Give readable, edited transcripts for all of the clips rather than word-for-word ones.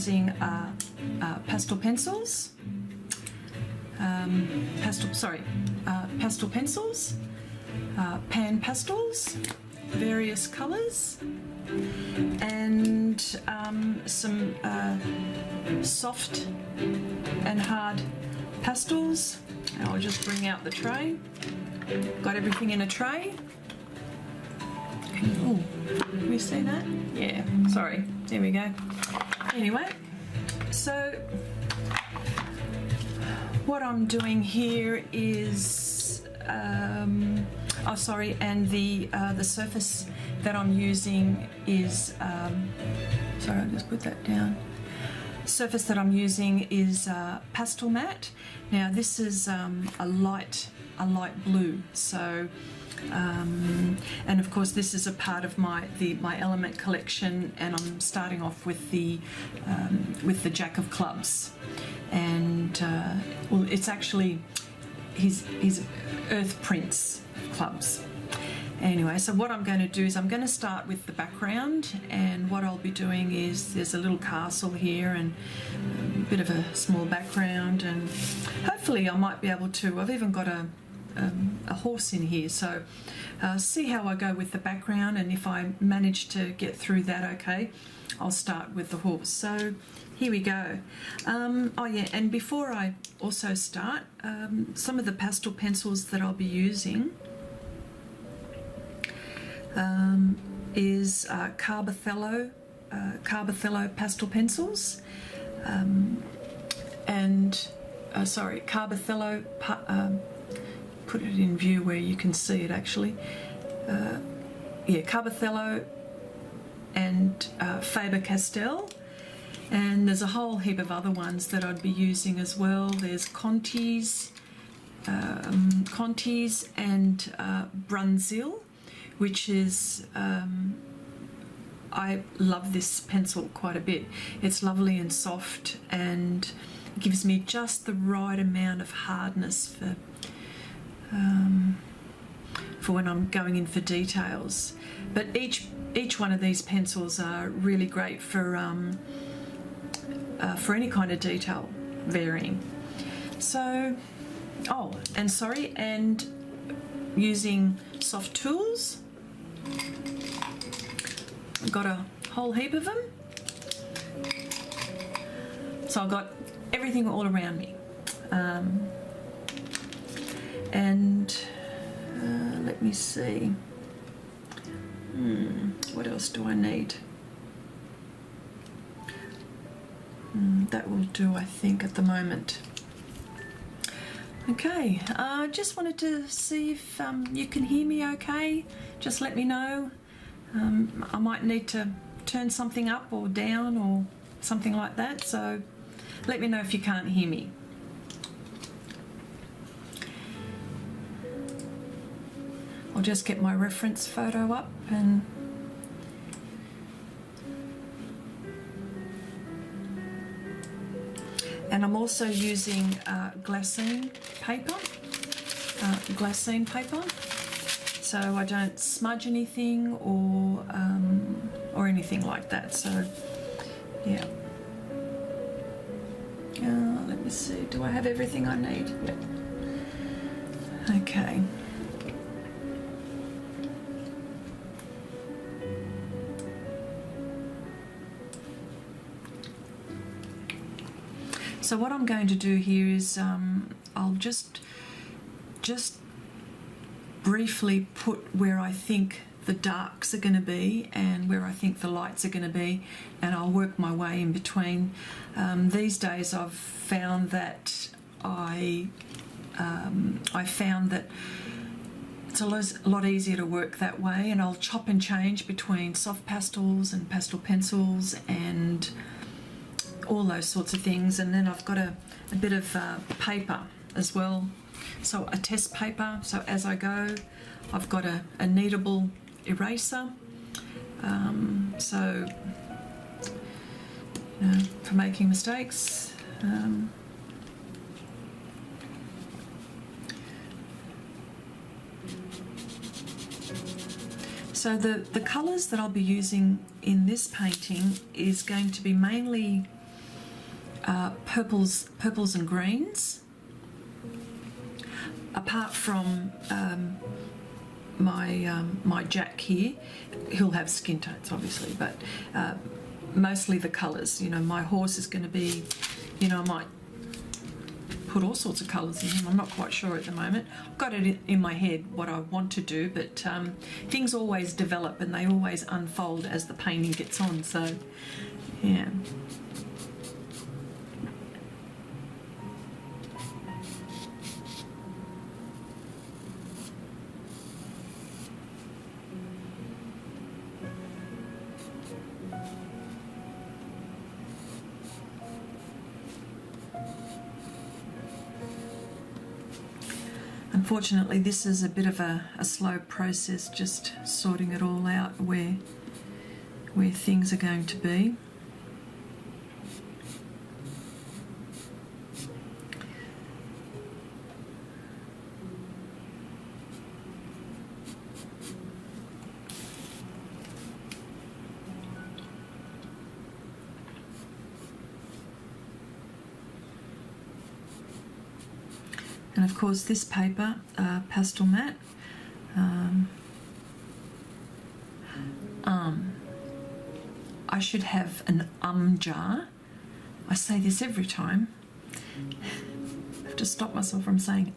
using Pastel Pencils, Pastel Pencils, pan pastels, various colours, and some soft and hard pastels. And I'll just bring out the tray. Got everything in a tray. Oh, can we see that? Yeah, sorry. There we go. Anyway, so what I'm doing here is, and the surface that I'm using is, sorry, I'll just put that down. Surface that I'm using is Pastelmat. Now this is a light blue, so and of course this is a part of my element collection, and I'm starting off with the Jack of Clubs, and well, it's actually his Earth Prince Clubs. Anyway, so what I'm going to do is I'm going to start with the background, and what I'll be doing is there's a little castle here and a bit of a small background, and hopefully I might be able to, I've even got a horse in here, so see how I go with the background, and if I manage to get through that okay, I'll start with the horse. So here we go. Oh yeah, and before I also start, some of the pastel pencils that I'll be using is Carbothello Pastel Pencils, and Carbothello, put it in view where you can see it actually, Carbothello and Faber-Castell, and there's a whole heap of other ones that I'd be using as well. There's Conti's and Brunzil, which is, I love this pencil quite a bit. It's lovely and soft and gives me just the right amount of hardness for when I'm going in for details. But each one of these pencils are really great for any kind of detail varying. So, and using soft tools. I've got a whole heap of them, so I've got everything all around me, let me see, what else do I need? That will do, I think, at the moment. Okay, just wanted to see if you can hear me okay. Just let me know. I might need to turn something up or down or something like that, so let me know if you can't hear me. I'll just get my reference photo up, and I'm also using glassine paper, so I don't smudge anything or anything like that. So yeah. Let me see. Do I have everything I need? Yep. Okay. So what I'm going to do here is I'll just briefly put where I think the darks are going to be and where I think the lights are going to be, and I'll work my way in between. These days I've found that it's a lot easier to work that way, and I'll chop and change between soft pastels and pastel pencils and all those sorts of things. And then I've got a bit of paper as well, so a test paper, so as I go I've got a Kneadable eraser, so for making mistakes. So the colours that I'll be using in this painting is going to be mainly purples and greens. Apart from my Jack here, he'll have skin tones obviously, but mostly the colours. You know, my horse is going to be, you know, I might put all sorts of colours in him. I'm not quite sure at the moment. I've got it in my head what I want to do, but things always develop and they always unfold as the painting gets on, so yeah. Unfortunately, this is a bit of a slow process, just sorting it all out where things are going to be. And of course this paper, Pastelmat, I should have an jar. I say this every time. I have to stop myself from saying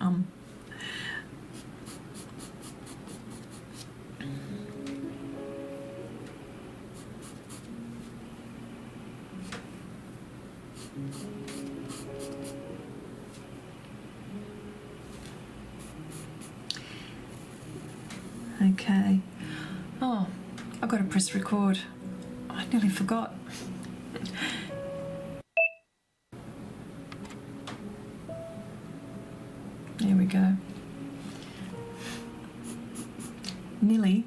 Okay. Oh, I've got to press record. I nearly forgot. There we go. Nearly.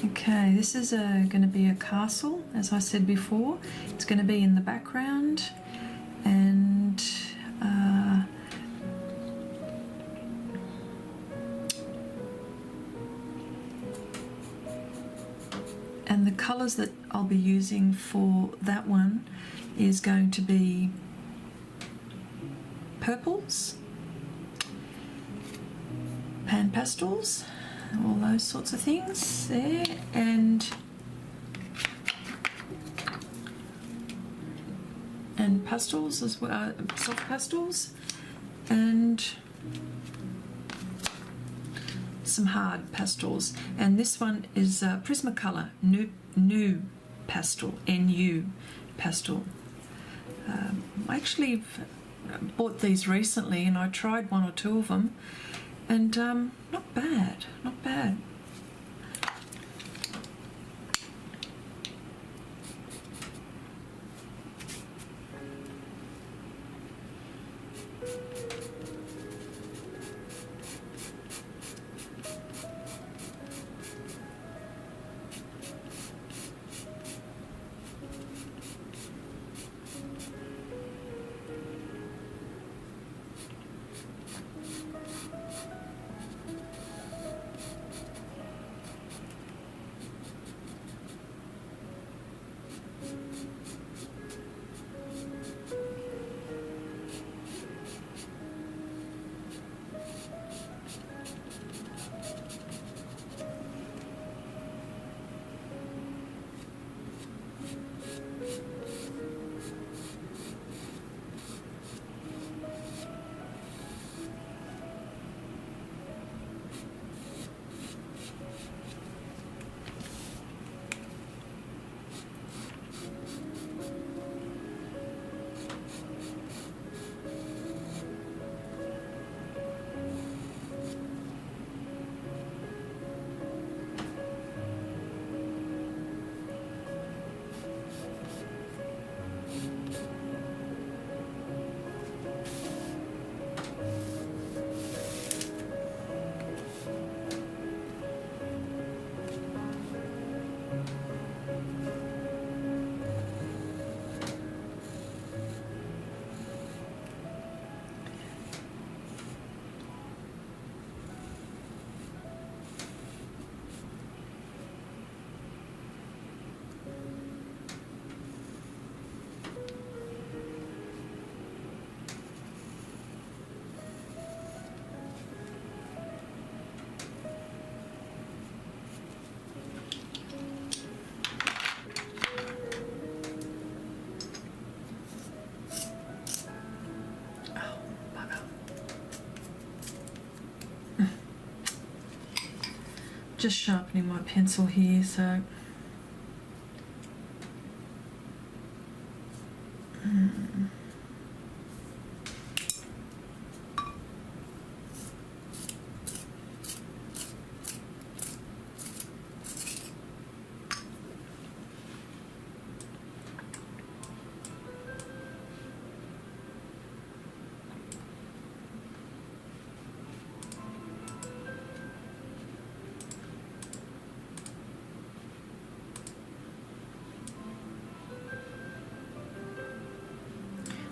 Okay, this is going to be a castle, as I said before. It's going to be in the background, and the colours that I'll be using for that one is going to be purples, pan pastels, all those sorts of things there, and pastels as well, soft pastels, and some hard pastels. And this one is Prismacolor New Pastel, NU Pastel. I actually bought these recently and I tried one or two of them, and not bad, not bad. just sharpening my pencil here, so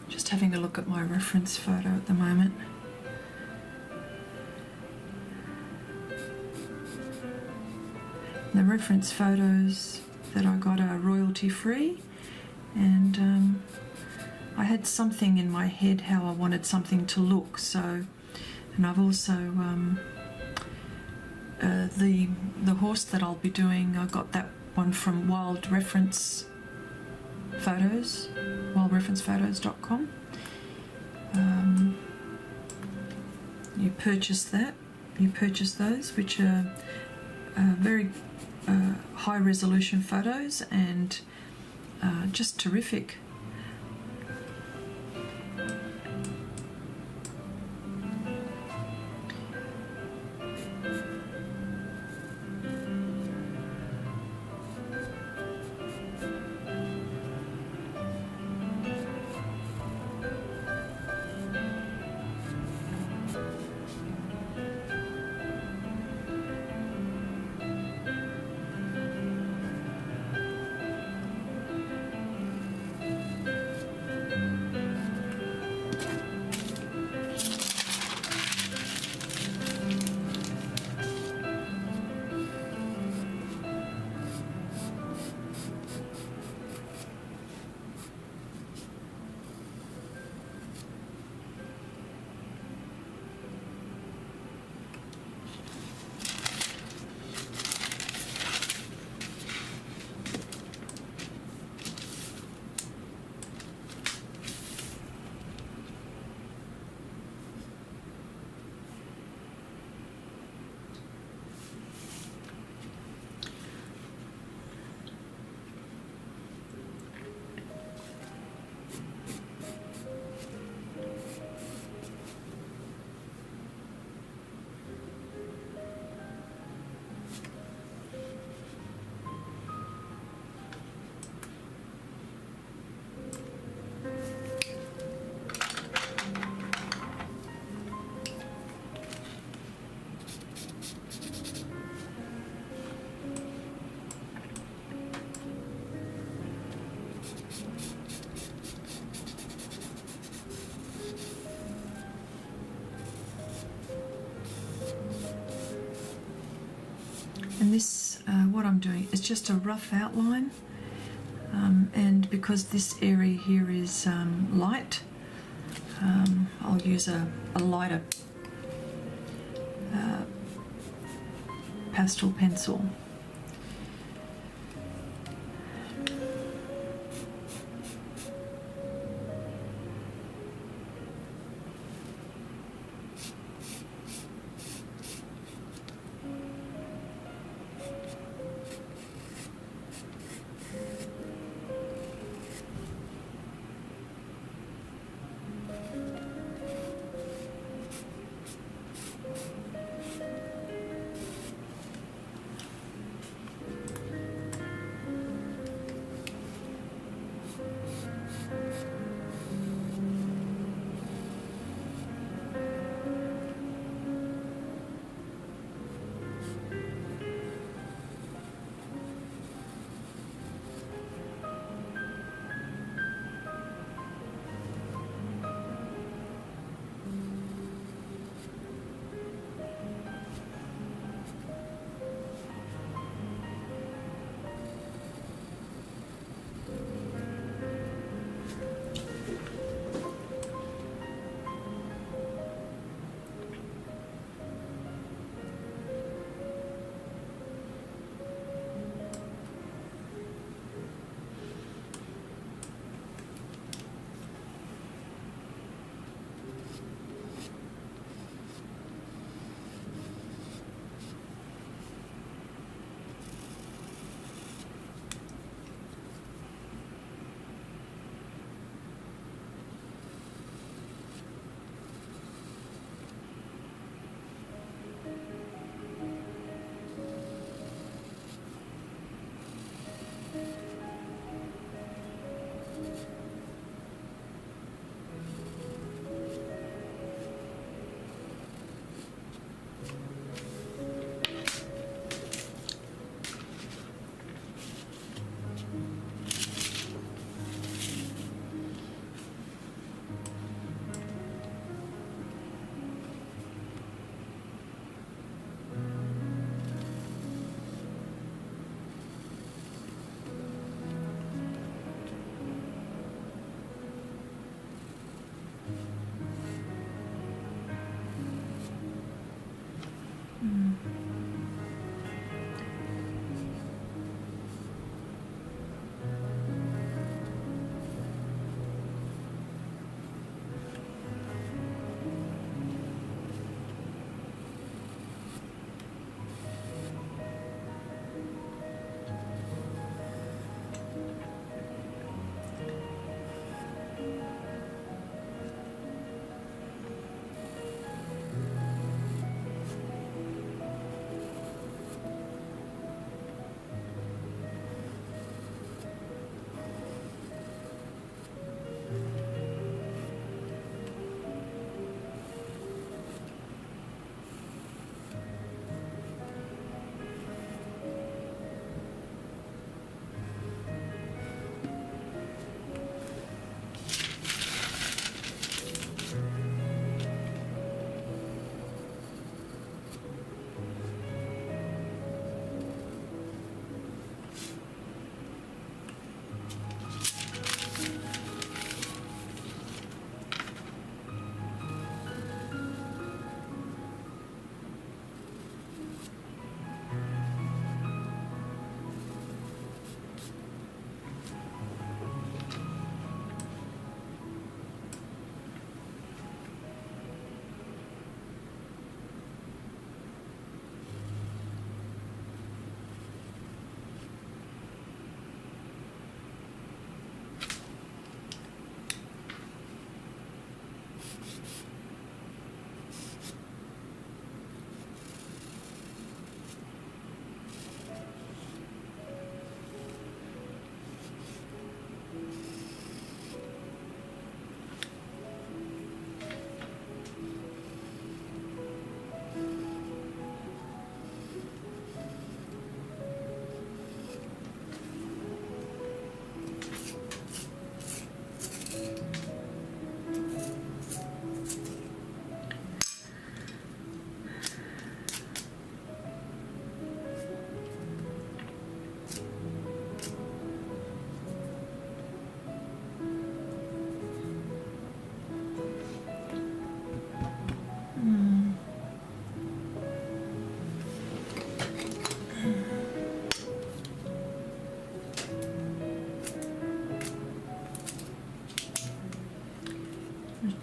just having a look at my reference photo at the moment. The reference photos that I got are royalty free, and I had something in my head how I wanted something to look, so, and I've also the horse that I'll be doing, I got that one from wildreferencephotos.com. You purchase those, which are very high resolution photos, and just terrific. And this, what I'm doing is just a rough outline, and because this area here is light, I'll use a lighter pastel pencil.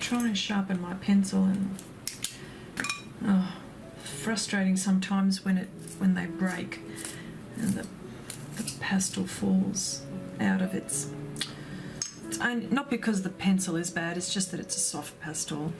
trying to sharpen my pencil, and frustrating sometimes when they break and the pastel falls out of its own, not because the pencil is bad, it's just that it's a soft pastel.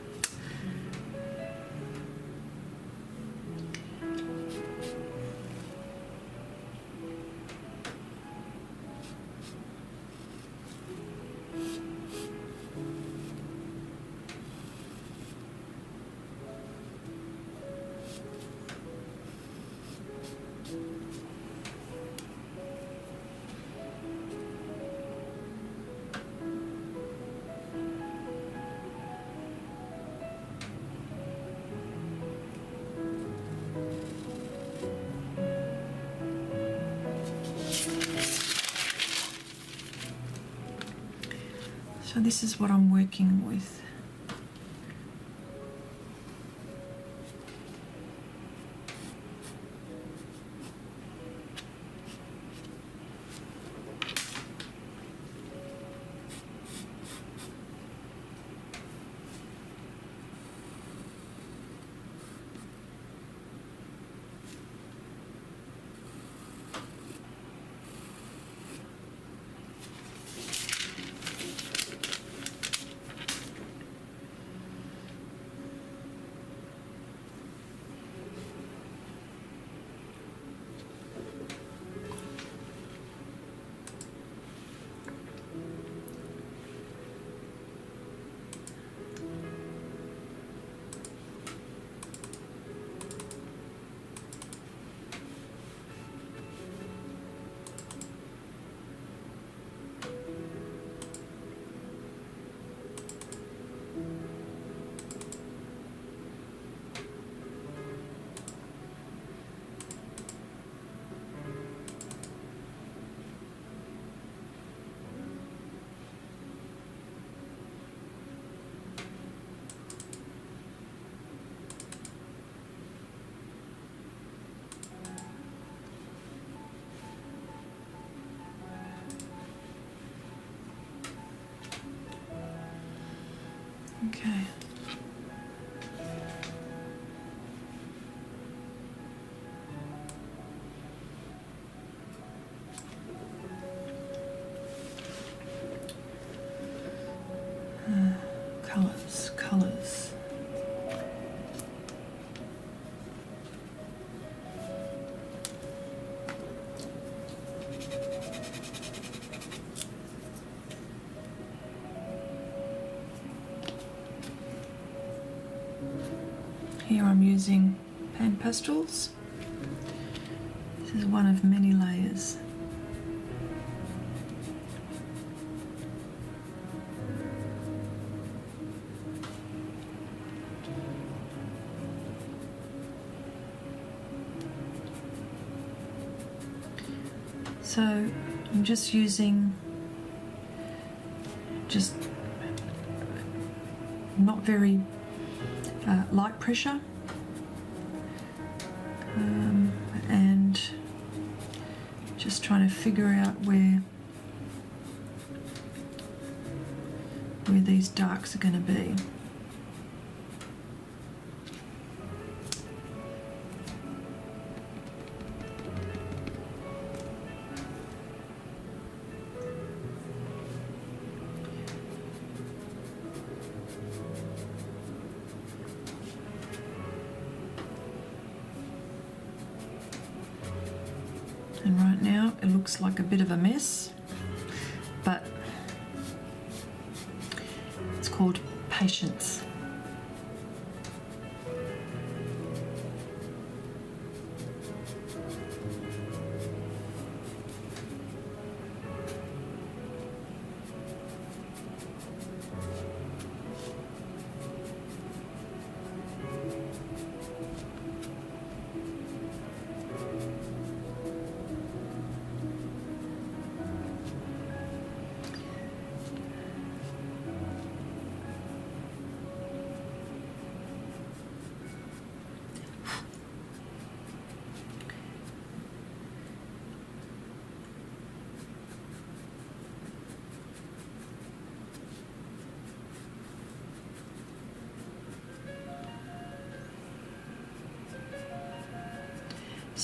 So this is what I'm working with. Okay. Colours. Here I'm using pan pastels. This is one of many layers. So I'm just using not very light pressure, and just trying to figure out where these darks are going to be. And right now it looks like a bit of a mess, but it's called patience.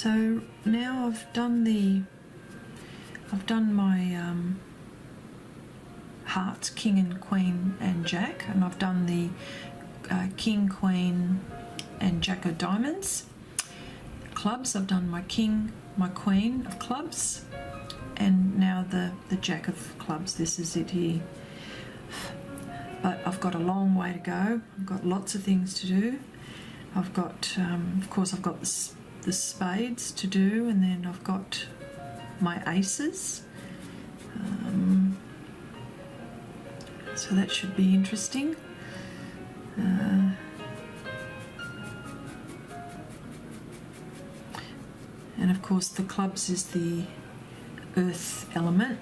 So now I've done my hearts, king and queen and jack, and I've done the king, queen and jack of diamonds. Clubs, I've done my king, my queen of clubs, and now the jack of clubs. This is it here. But I've got a long way to go. I've got lots of things to do. I've got, of course, I've got the spades to do, and then I've got my aces. So that should be interesting. And of course the clubs is the earth element.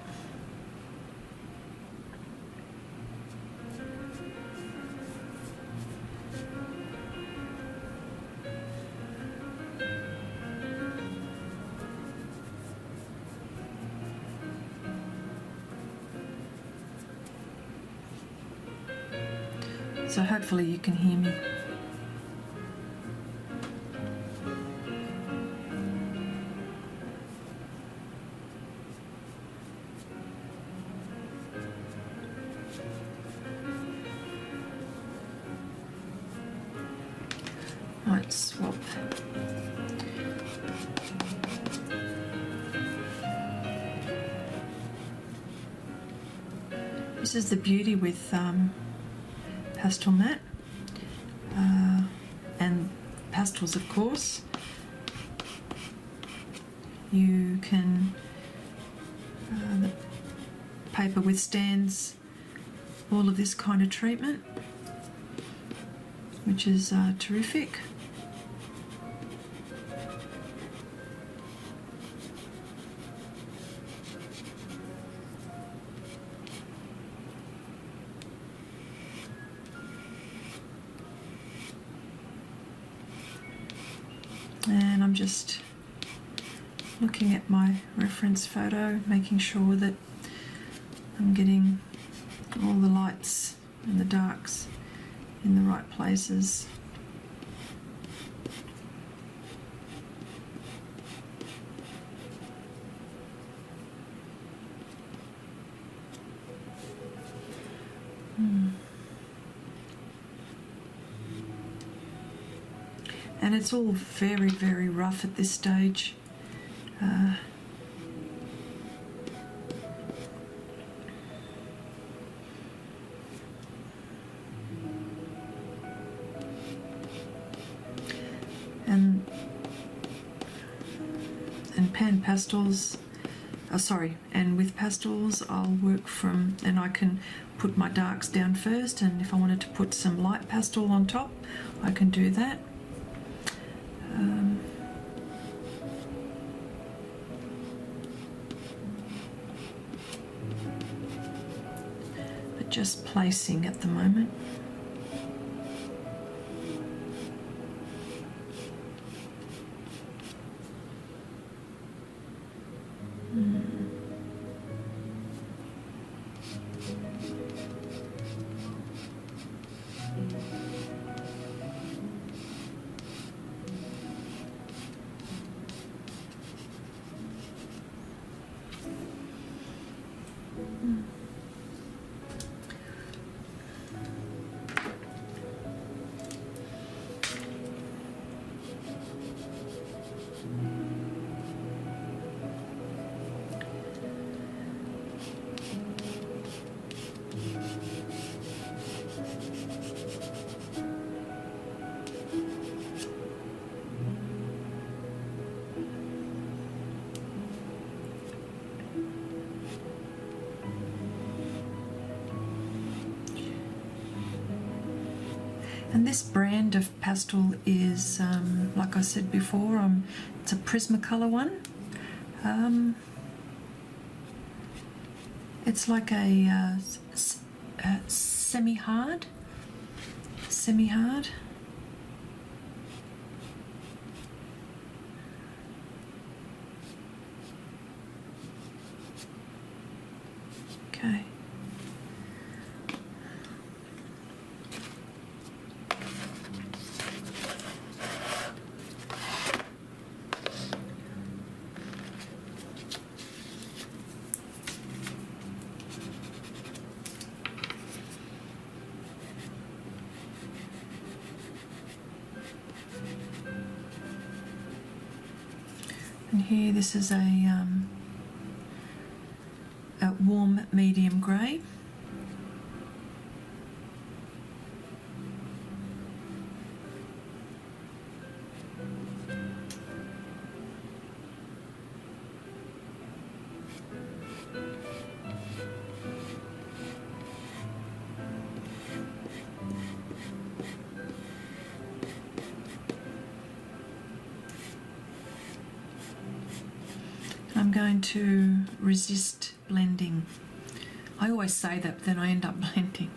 So hopefully you can hear me. Might swap. This is the beauty with Pastelmat and pastels, of course. You can, the paper withstands all of this kind of treatment, which is terrific. And I'm just looking at my reference photo, making sure that I'm getting all the lights and the darks in the right places. And it's all very, very rough at this stage. And pan pastels, and with pastels I'll work from, and I can put my darks down first, and if I wanted to put some light pastel on top, I can do that. But just placing at the moment. And this brand of pastel is, like I said before, it's a Prismacolor one. It's like a semi-hard. Okay. here, this is a warm medium grey. I'm going to resist blending. I always say that, but then I end up blending.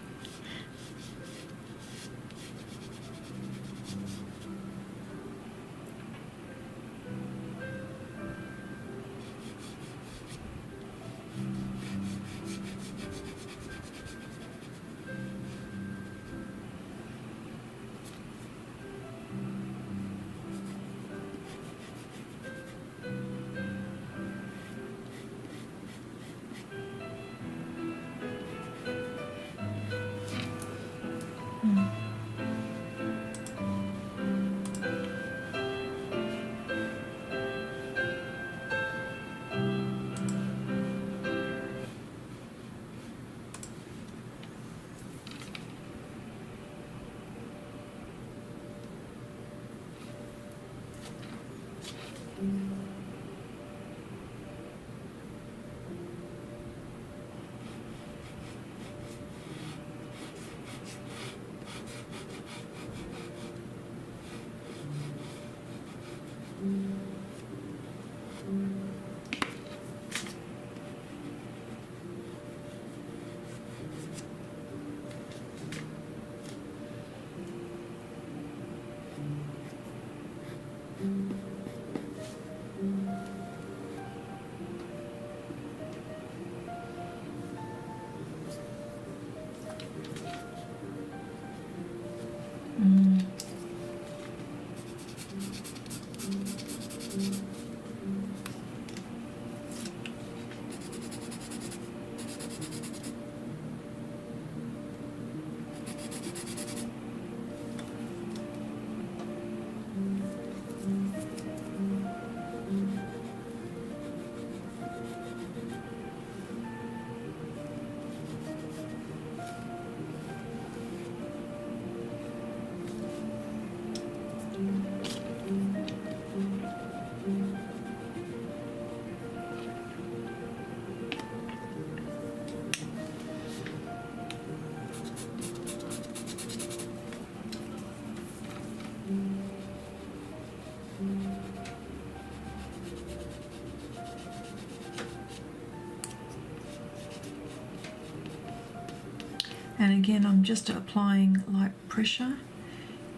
And again, I'm just applying light pressure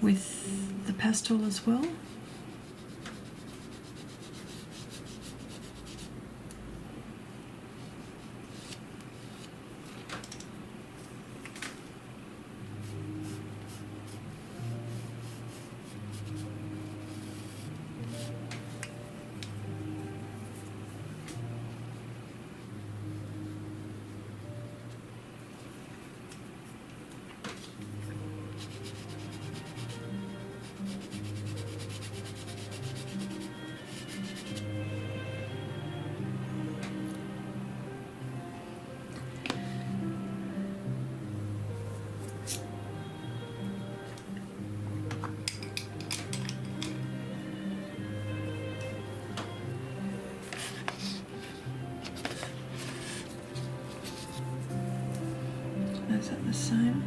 with the pastel as well. Is that the same?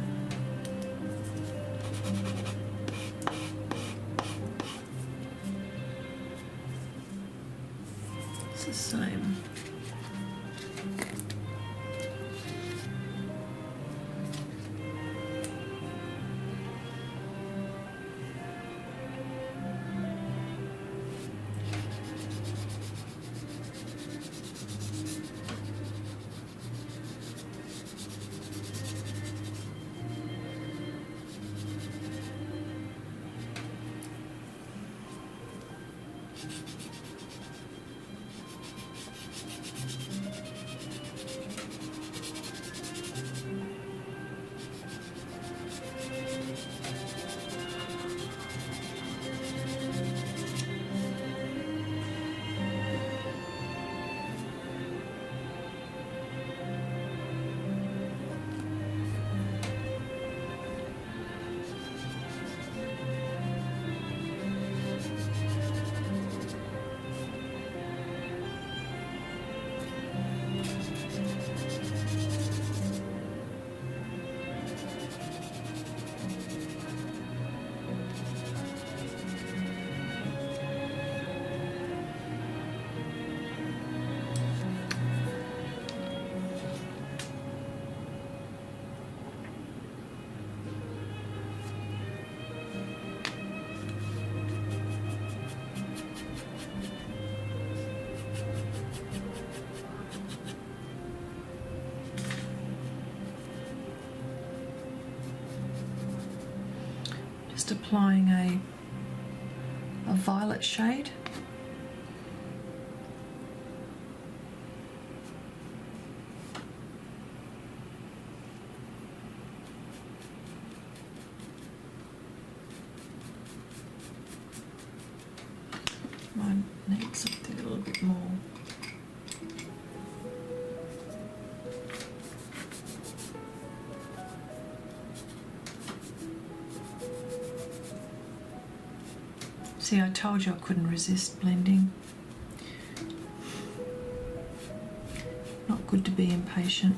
It's the same. just applying a violet shade. Might need something a little bit more. See, I told you I couldn't resist blending. Not good to be impatient.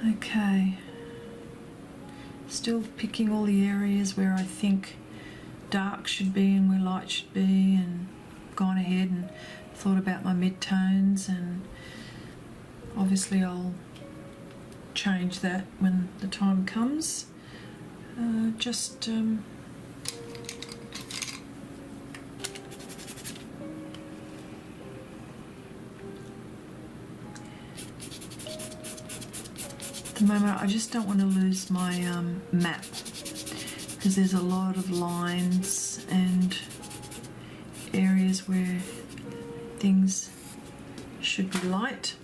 Okay, still picking all the areas where I think dark should be and where light should be, and gone ahead and thought about my mid-tones, and obviously I'll change that when the time comes. At the moment I just don't want to lose my map, because there's a lot of lines and areas where things should be light.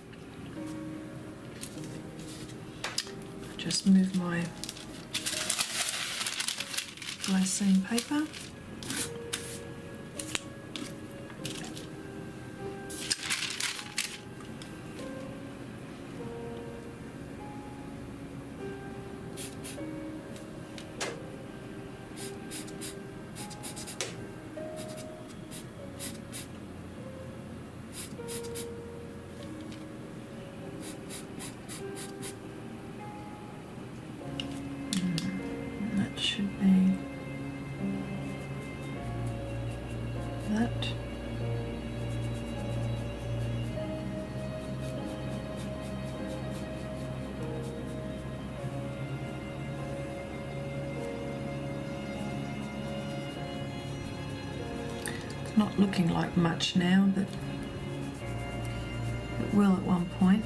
Just move my glassine paper. That should be Not looking like much now, but it will at one point.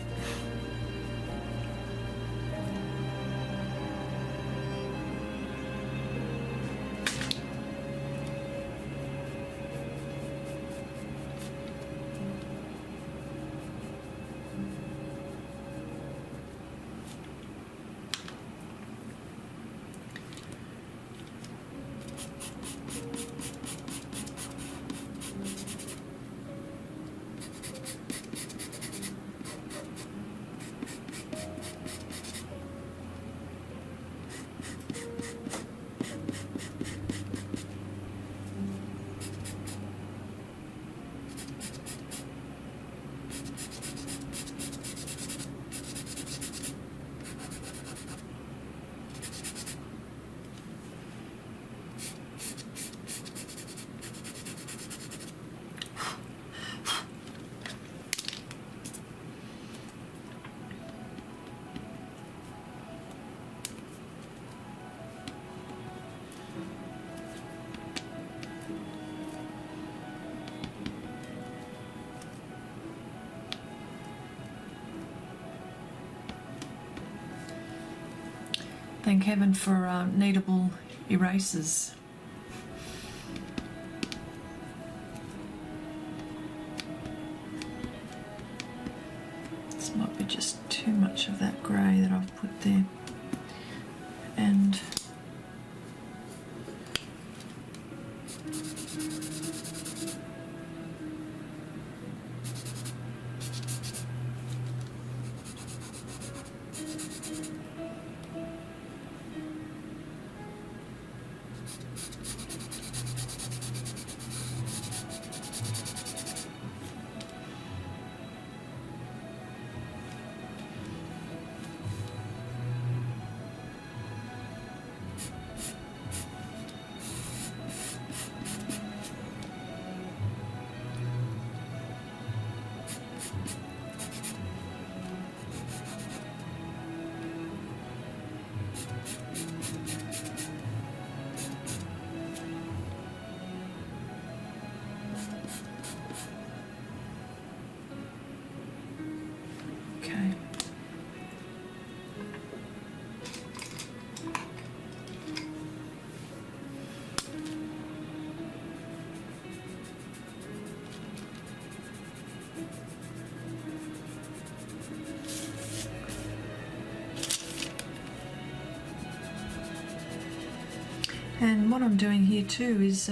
Thank heaven for Kneadable erasers. This might be just too much of that grey that I've put there. And okay. And what I'm doing here too is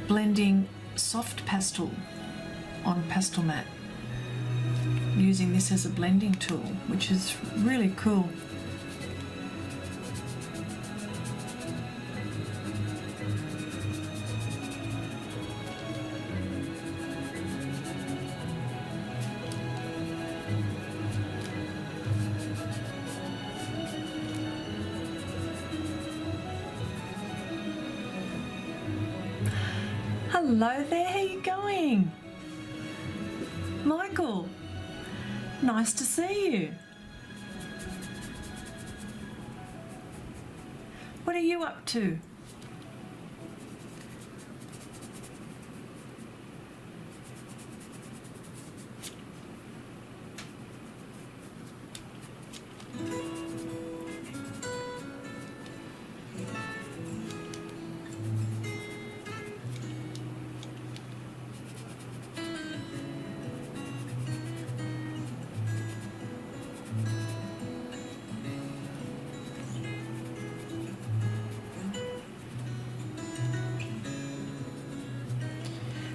blending soft pastel on Pastelmat, using this as a blending tool, which is really cool. Hello there, how you going? Michael, nice to see you. What are you up to?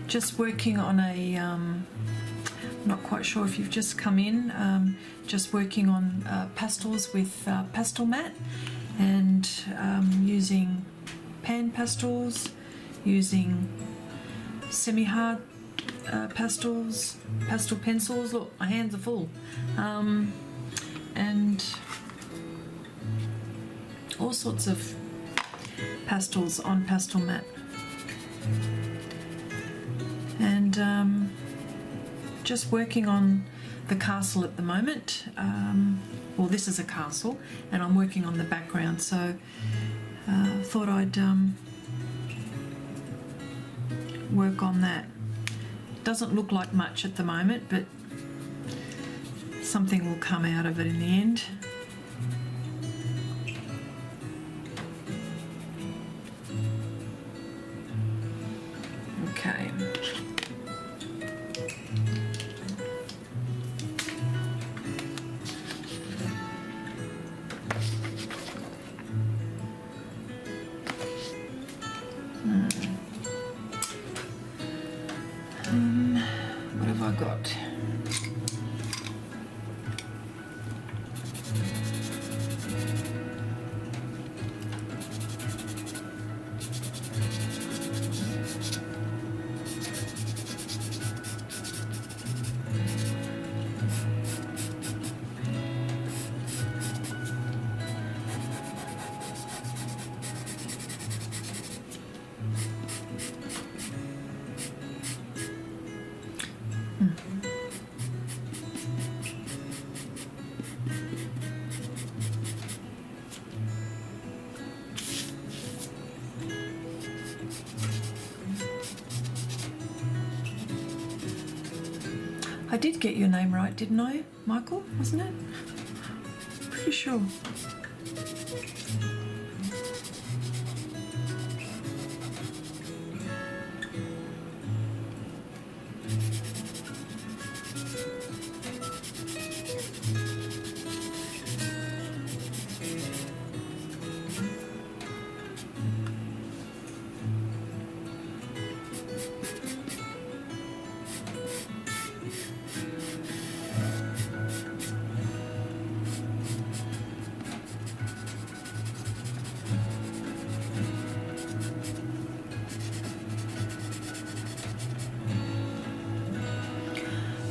Just working on a, not quite sure if you've just come in, just working on pastels with Pastelmat, and using pan pastels, using semi-hard pastels, pastel pencils. Look, my hands are full, and all sorts of pastels on Pastelmat. And just working on the castle at the moment. Well, this is a castle, and I'm working on the background, so thought I'd work on that. Doesn't look like much at the moment, but something will come out of it in the end. Okay. What have I got? I did get your name right, didn't I, Michael? Wasn't it? Pretty sure.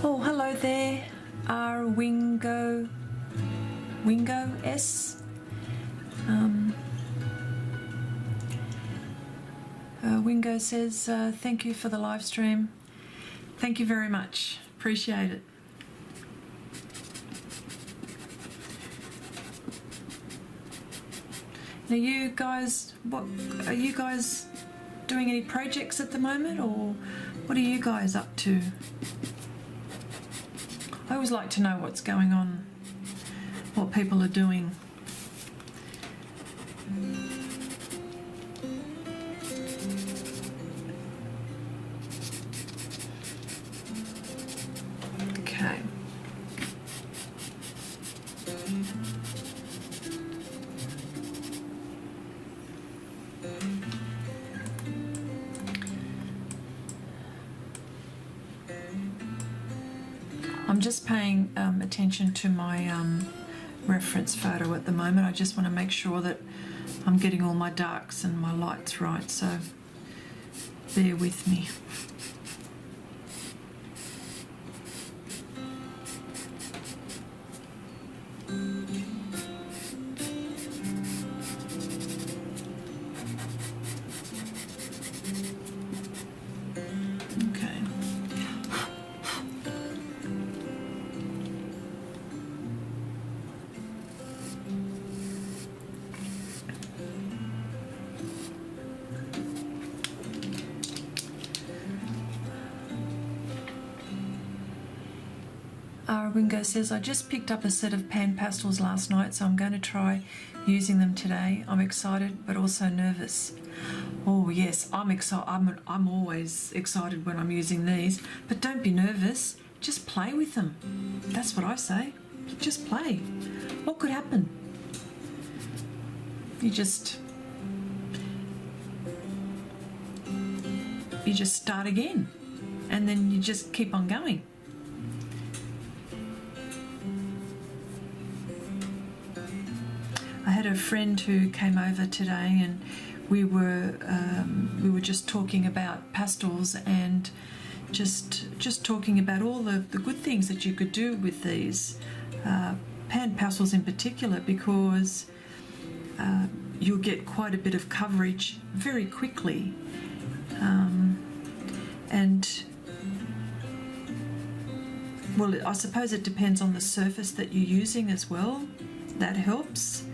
Oh, hello there, Wingo S. Wingo says, thank you for the live stream. Thank you very much. Appreciate it. Now, you guys, are you guys doing any projects at the moment, or what are you guys up to? I always like to know what's going on, what people are doing. Okay. I'm just paying attention to my reference photo at the moment. I just want to make sure that I'm getting all my darks and my lights right, so bear with me. Wingo says, I just picked up a set of pan pastels last night, so I'm going to try using them today. I'm excited but also nervous. Oh yes, I'm excited. I'm always excited when I'm using these, but don't be nervous. Just play with them. That's what I say. Just play. What could happen? You just start again, and then you just keep on going. I had a friend who came over today, and we were just talking about pastels and just talking about all the good things that you could do with these pan pastels in particular, because you'll get quite a bit of coverage very quickly, and well, I suppose it depends on the surface that you're using as well. That helps.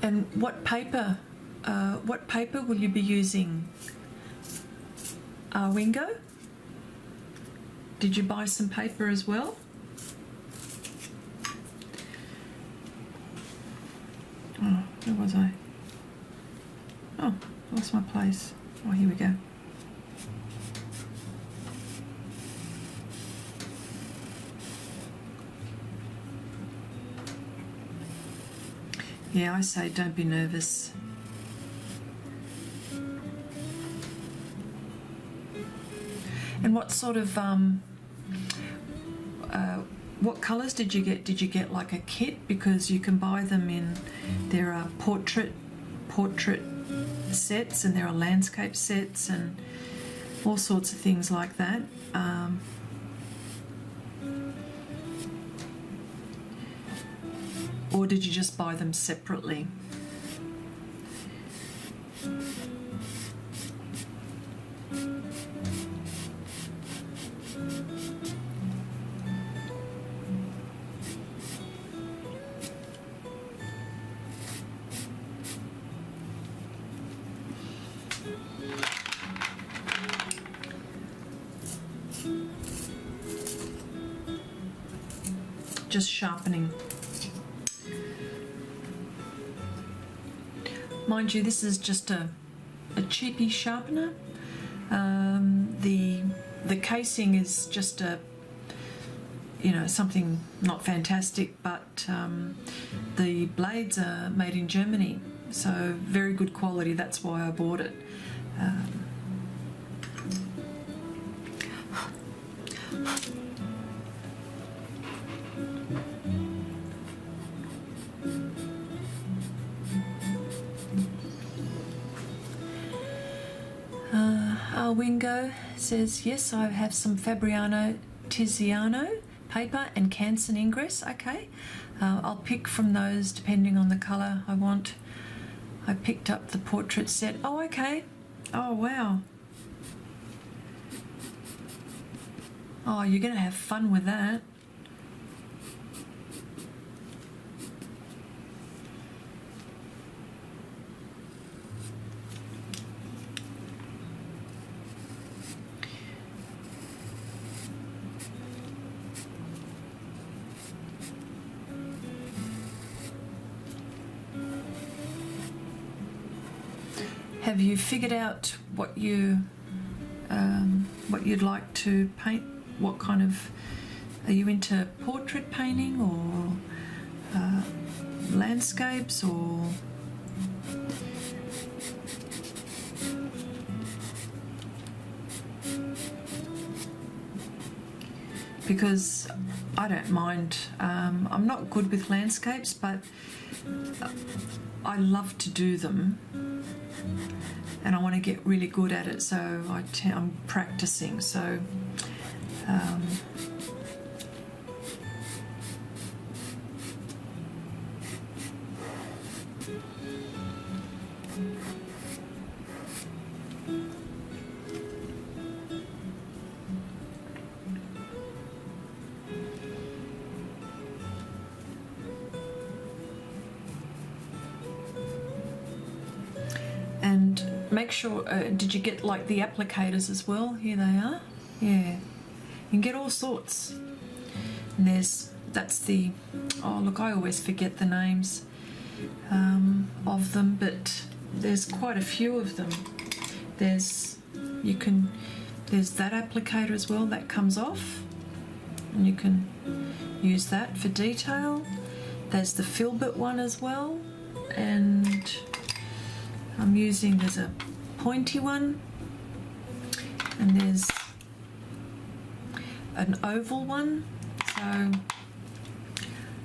And what paper will you be using? Wingo? Did you buy some paper as well? Oh, where was I? Oh, I lost my place. Oh, here we go. Yeah, I say don't be nervous. And what sort of what colours did you get? Did you get like a kit? Because you can buy them in, there are portrait sets, and there are landscape sets and all sorts of things like that. Or did you just buy them separately? Just sharpening. Mind you, this is just a cheapy sharpener. The casing is just something not fantastic, but the blades are made in Germany, so very good quality. That's why I bought it. Wingo says, yes, I have some Fabriano Tiziano paper and Canson Ingress. Okay, I'll pick from those depending on the colour I want. I picked up the portrait set. Oh, okay. Oh, wow. Oh, you're going to have fun with that. Have you figured out what you'd like to paint? What kind of, are you into portrait painting or landscapes or? Because I don't mind. I'm not good with landscapes, but I love to do them. And I want to get really good at it, so I'm practicing. So and make sure, did you get like the applicators as well? Here they are. Yeah, you can get all sorts. And that's the, oh look, I always forget the names of them, but there's quite a few of them. There's that applicator as well that comes off, and you can use that for detail. There's the filbert one as well, and there's a pointy one, and there's an oval one, so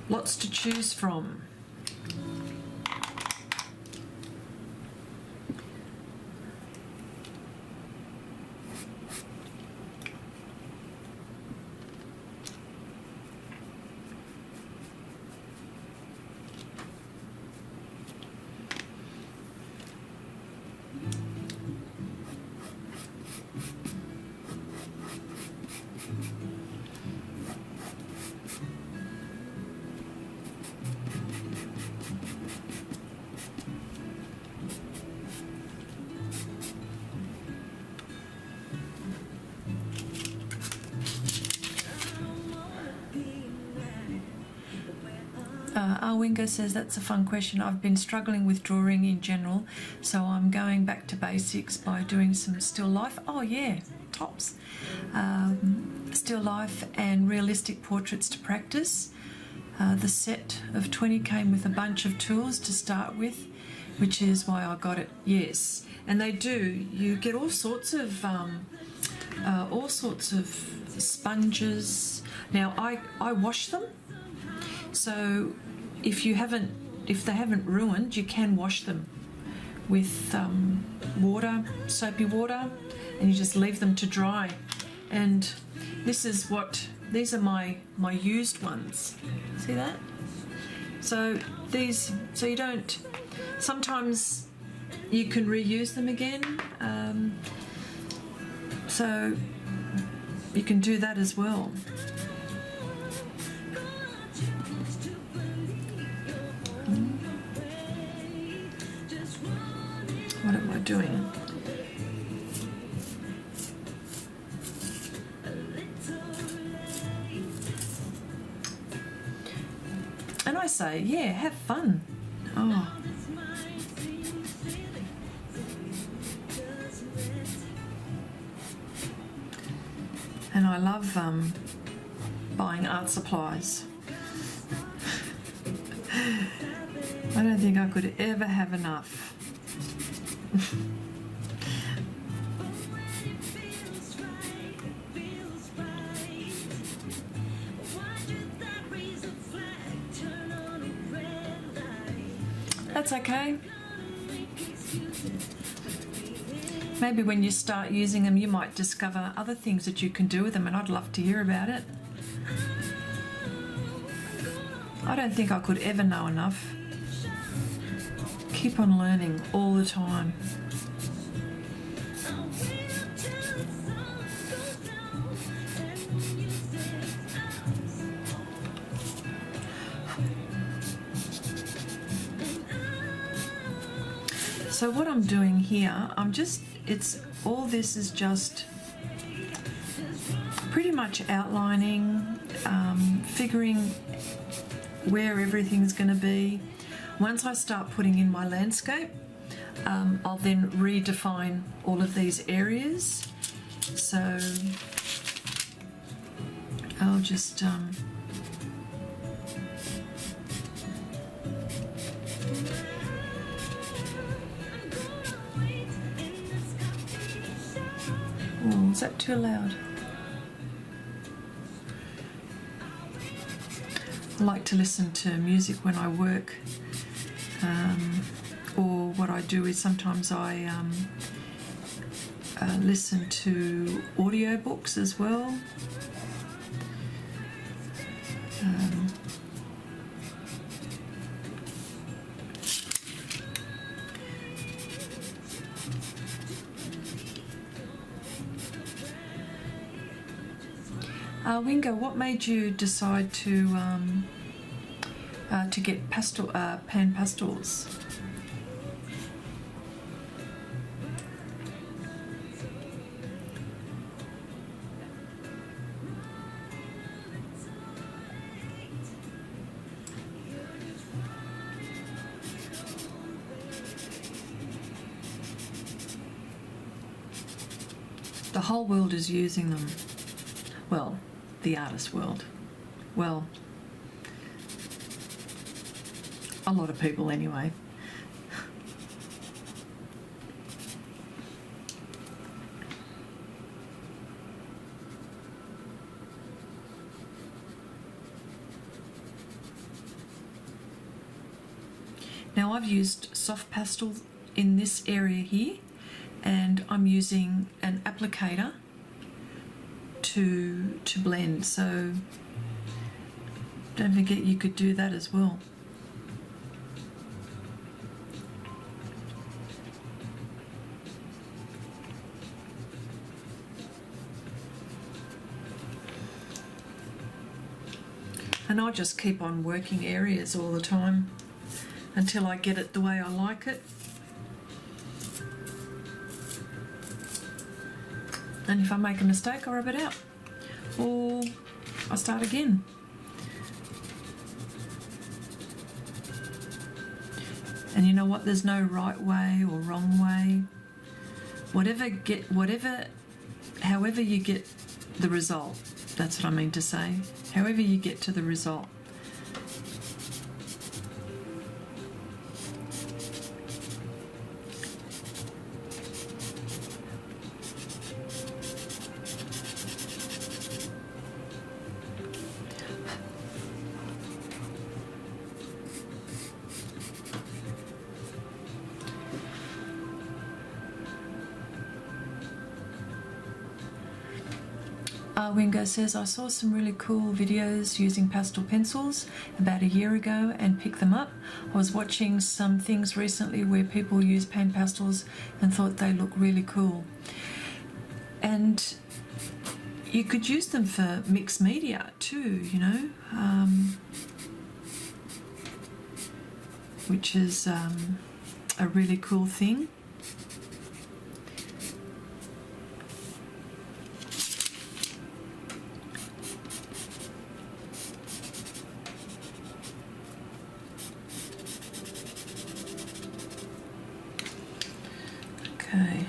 lots to choose from. Arwinga says that's a fun question. I've been struggling with drawing in general, so I'm going back to basics by doing some still life. Oh yeah, tops. Still life and realistic portraits to practice. The set of 20 came with a bunch of tools to start with, which is why I got it. Yes, and they do. You get all sorts of sponges. Now I wash them. So if they haven't ruined, you can wash them with water, soapy water, and you just leave them to dry. And these are my used ones. See that? So you don't. Sometimes you can reuse them again. So you can do that as well. What am I doing? And I say, yeah, have fun. Oh. And I love buying art supplies. I don't think I could ever have enough. That's okay. Maybe when you start using them, you might discover other things that you can do with them, and I'd love to hear about it. I don't think I could ever know enough. Keep on learning all the time. So what I'm doing here, all this is just pretty much outlining, figuring where everything's going to be. Once I start putting in my landscape, I'll then redefine all of these areas. So I'll just is that too loud? I like to listen to music when I work, or what I do is sometimes I listen to audiobooks as well. Wingo, what made you decide to get pan pastels? The whole world is using them. Well, the artist world. Well, a lot of people anyway. Now I've used soft pastel in this area here, and I'm using an applicator to blend, so don't forget you could do that as well. And I'll just keep on working areas all the time until I get it the way I like it. And if I make a mistake, I rub it out, or I start again. And you know what? There's no right way or wrong way. However you get the result, that's what I mean to say. However you get to the result. Wingo says, I saw some really cool videos using pastel pencils about a year ago and picked them up. I was watching some things recently where people use pan pastels and thought they look really cool. And you could use them for mixed media too, you know, which is a really cool thing. Okay.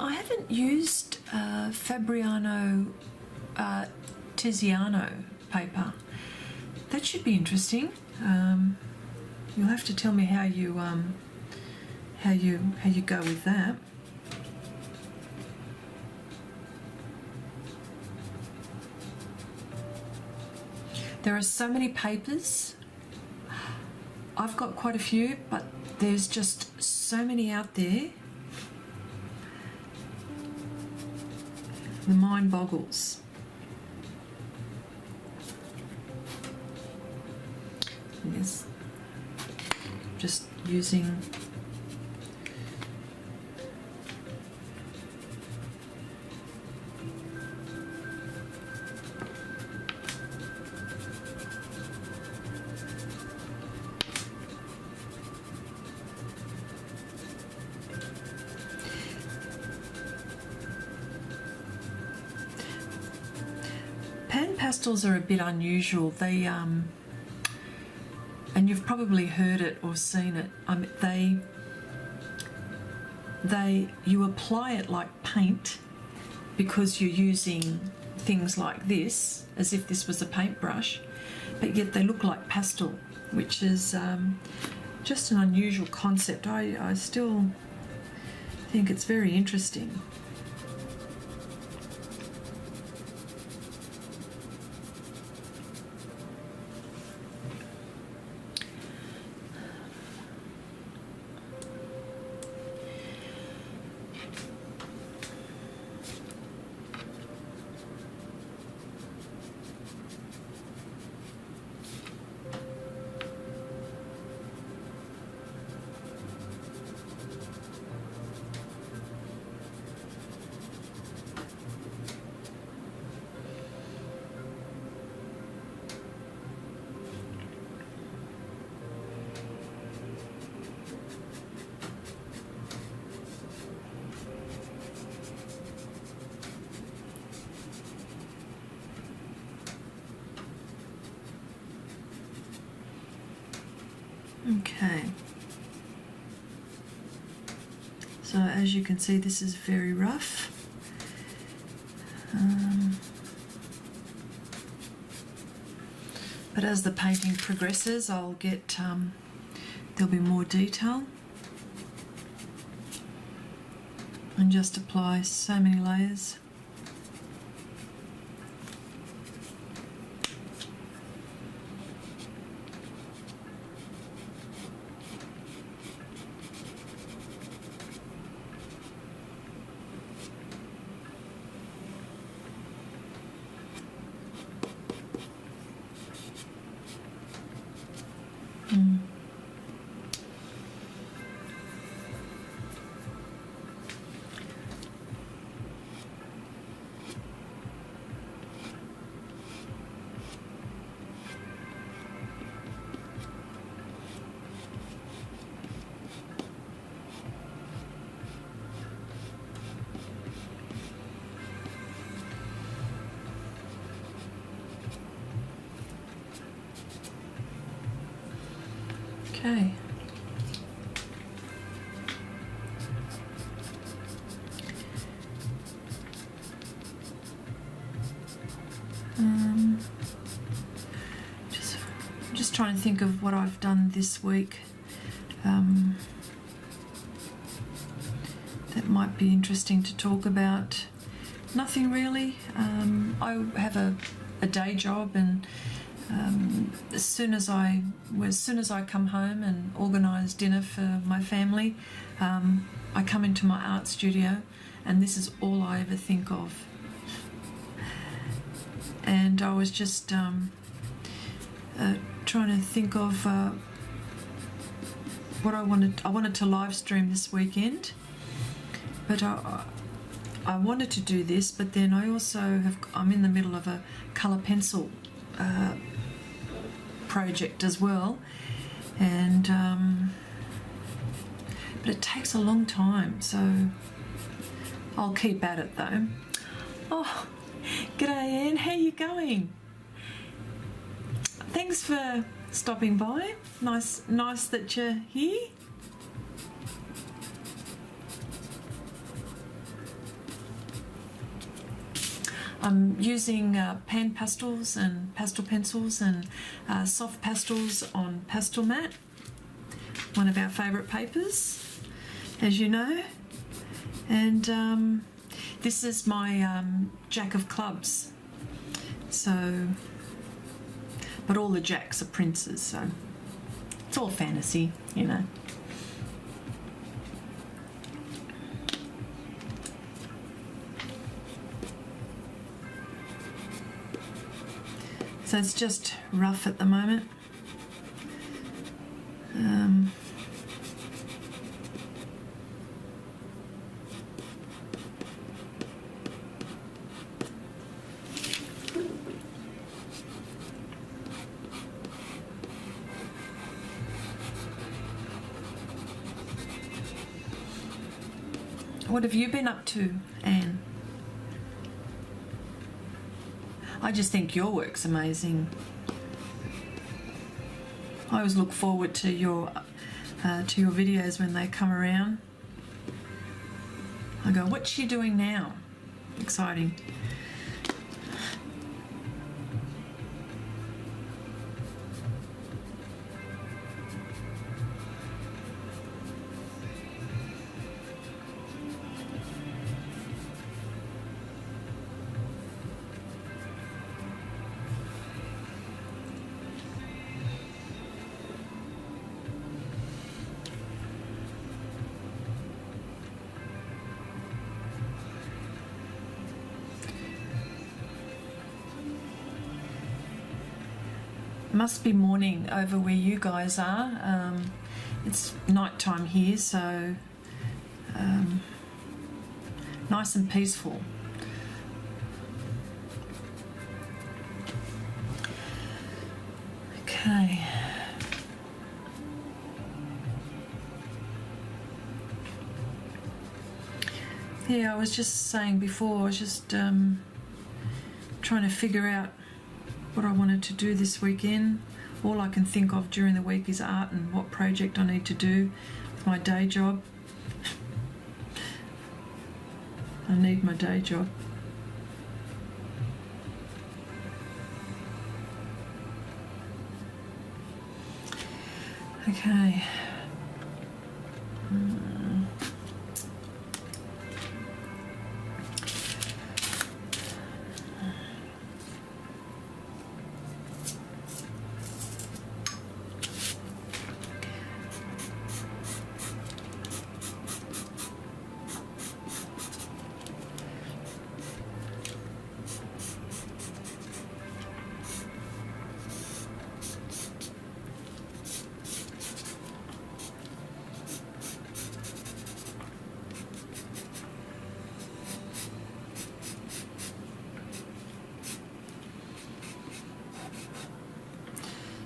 I haven't used Fabriano Tiziano paper. That should be interesting. You'll have to tell me how you go with that. There are so many papers. I've got quite a few, but there's just so many out there. The mind boggles. Yes. Just using pastels are a bit unusual. They and you've probably heard it or seen it. You apply it like paint because you're using things like this, as if this was a paintbrush, but yet they look like pastel, which is just an unusual concept. I still think it's very interesting. Okay, so as you can see, this is very rough. But as the painting progresses, I'll get there'll be more detail, and just apply so many layers. Okay. Just trying to think of what I've done this week that might be interesting to talk about. Nothing really. I have a day job, and as soon as I come home and organise dinner for my family, I come into my art studio, and this is all I ever think of. And I was just trying to think of what I wanted. I wanted to live stream this weekend, but I wanted to do this, but then I also I'm in the middle of a colour pencil project as well, and but it takes a long time, so I'll keep at it though. Oh, g'day Anne, how you going? Thanks for stopping by. Nice that you're here. I'm using pan pastels and pastel pencils and soft pastels on Pastelmat, one of our favourite papers, as you know. And this is my Jack of Clubs. So, but all the jacks are princes, so it's all fantasy, you know. So it's just rough at the moment. What have you been up to, Anne? I just think your work's amazing. I always look forward to your videos when they come around. I go, what's she doing now? Exciting. Must be morning over where you guys are. It's night time here, so nice and peaceful. Okay. Yeah, I was just saying before, I was just trying to figure out what I wanted to do this weekend. All I can think of during the week is art and what project I need to do with my day job. I need my day job. Okay.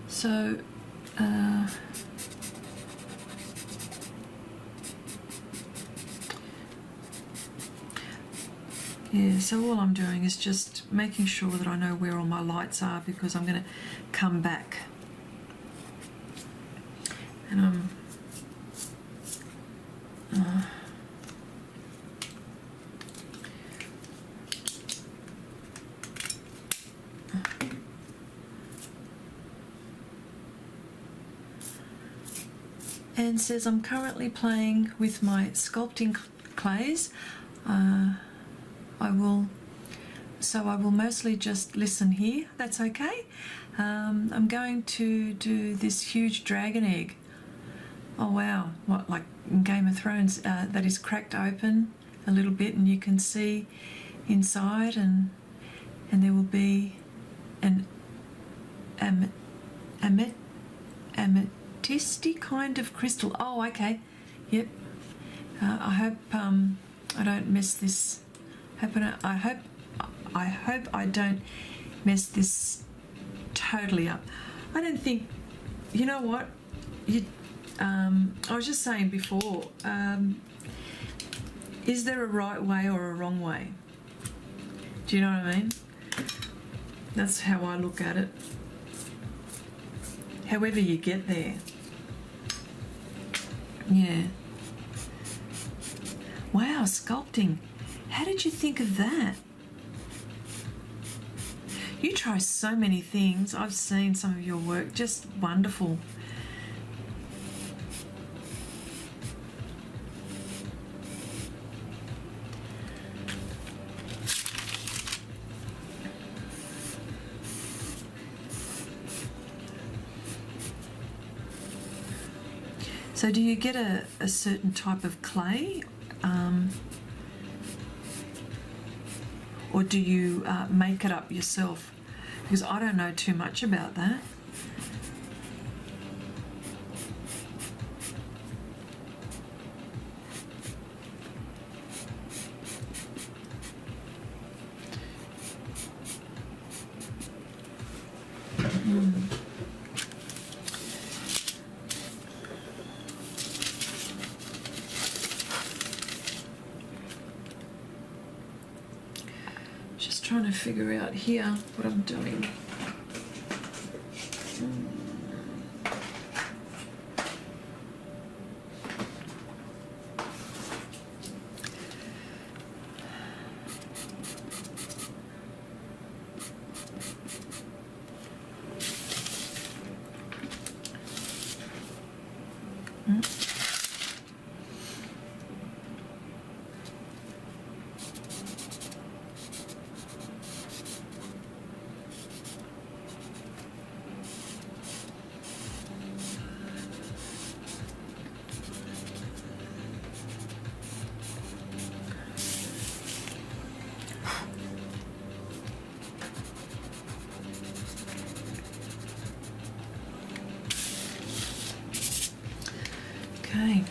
So, yeah, so all I'm doing is just making sure that I know where all my lights are, because I'm going to come back And and says I'm currently playing with my sculpting clays. I will mostly just listen here. That's okay. I'm going to do this huge dragon egg. Oh wow, what, like in Game of Thrones, that is cracked open a little bit and you can see inside, and there will be an amethysty kind of crystal. Oh, okay. Yep. I hope I don't mess this. I hope I don't mess this totally up. I don't think. You know what? I was just saying before. Is there a right way or a wrong way? Do you know what I mean? That's how I look at it. However you get there. Yeah. Wow, sculpting. How did you think of that? You try so many things. I've seen some of your work. Just wonderful. So do you get a certain type of clay, or do you make it up yourself? Because I don't know too much about that. Trying to figure out here what I'm doing. Okay.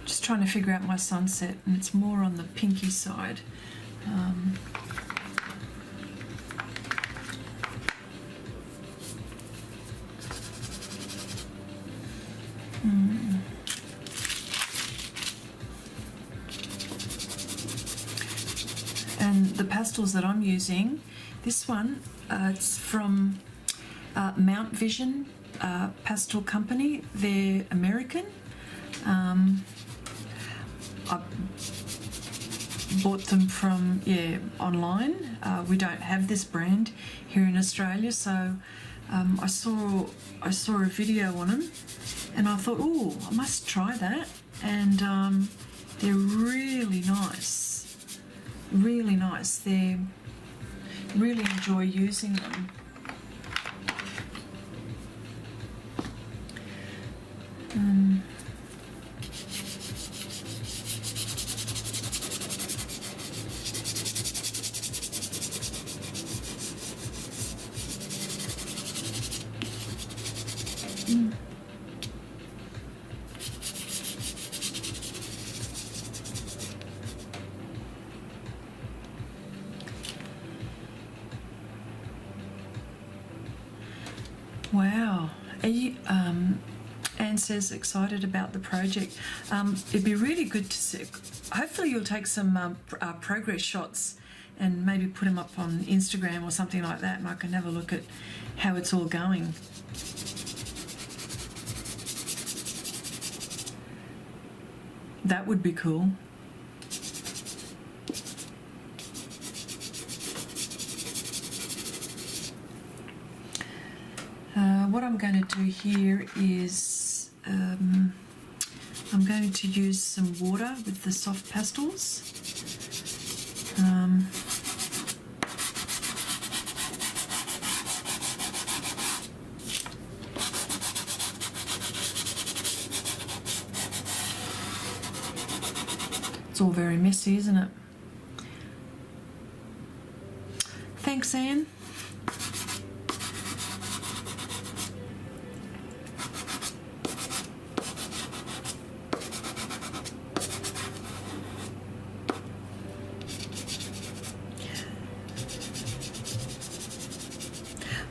Just trying to figure out my sunset, and it's more on the pinky side. And the pastels that I'm using, this one, it's from Mount Vision Pastel Company. They're American. I bought them from online. We don't have this brand here in Australia, so I saw a video on them, and I thought, oh, I must try that. And they're really nice. Really nice. They really enjoy using them. Wow, Anne says excited about the project. It'd be really good to see. Hopefully you'll take some progress shots and maybe put them up on Instagram or something like that, and I can have a look at how it's all going. That would be cool. What I'm going to do here is I'm going to use some water with the soft pastels. It's all very messy, isn't it? Thanks, Anne.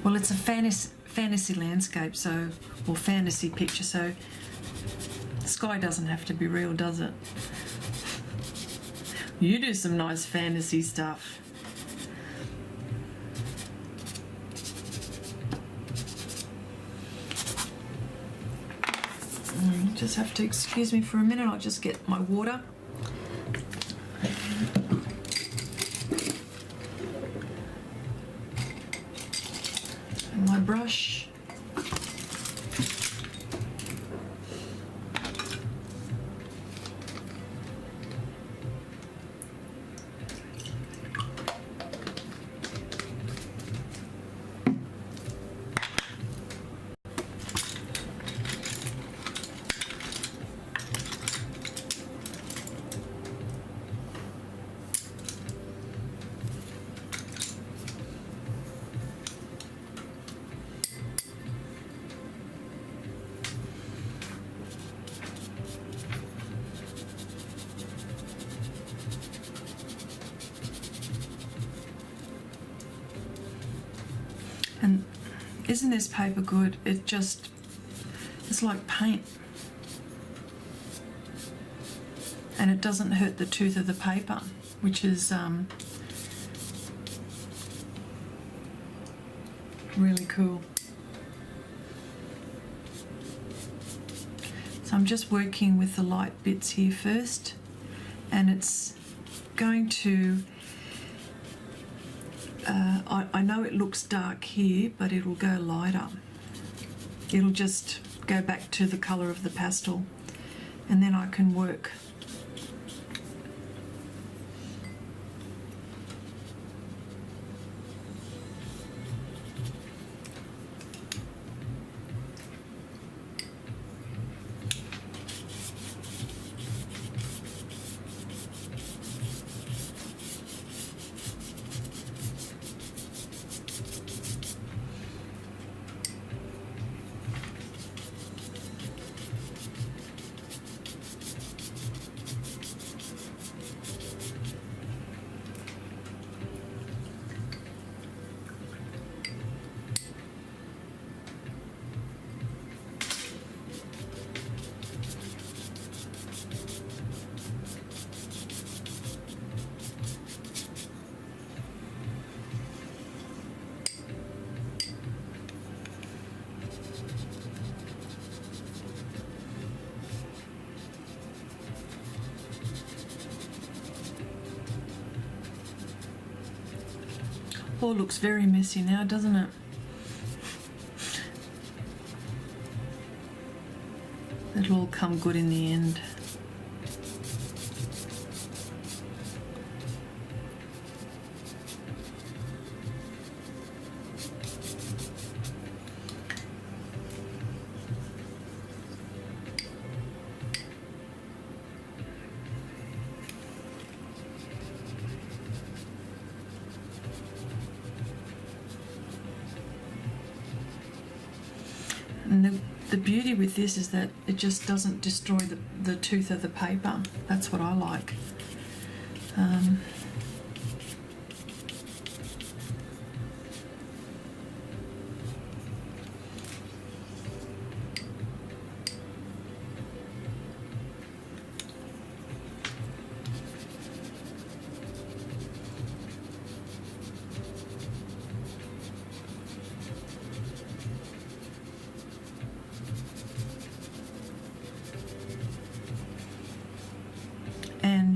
Well, it's a fantasy landscape, so, or fantasy picture, so the sky doesn't have to be real, does it? You do some nice fantasy stuff. Just have to excuse me for a minute, I'll just get my water. And my brush. And isn't this paper good? It's like paint. And it doesn't hurt the tooth of the paper, which is really cool. So I'm just working with the light bits here first, and it's going to I know it looks dark here, but it'll go lighter. It'll just go back to the colour of the pastel, and then I can work. All looks very messy now, doesn't it? It'll all come good in the end. And the beauty with this is that it just doesn't destroy the tooth of the paper. That's what I like.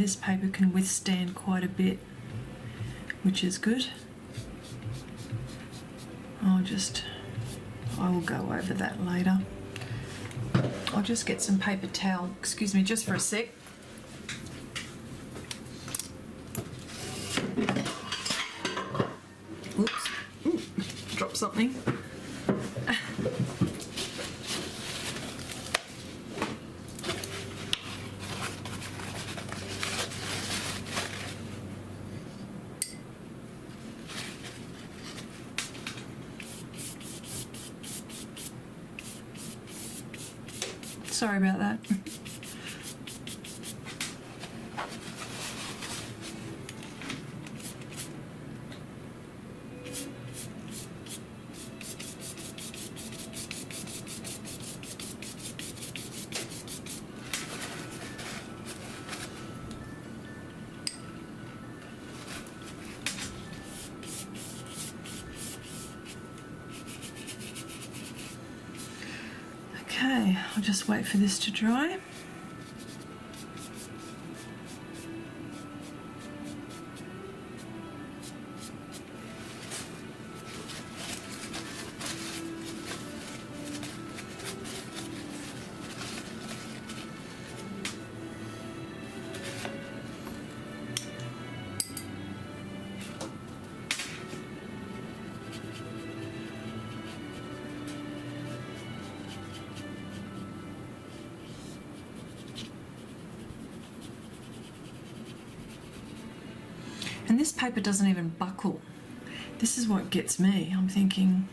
this paper can withstand quite a bit, which is good. I will go over that later. I'll just get some paper towel, excuse me, just for a sec. Oops, ooh, dropped something. Sorry about that. Okay, I'll just wait for this to dry. And this paper doesn't even buckle. This is what gets me. I'm thinking,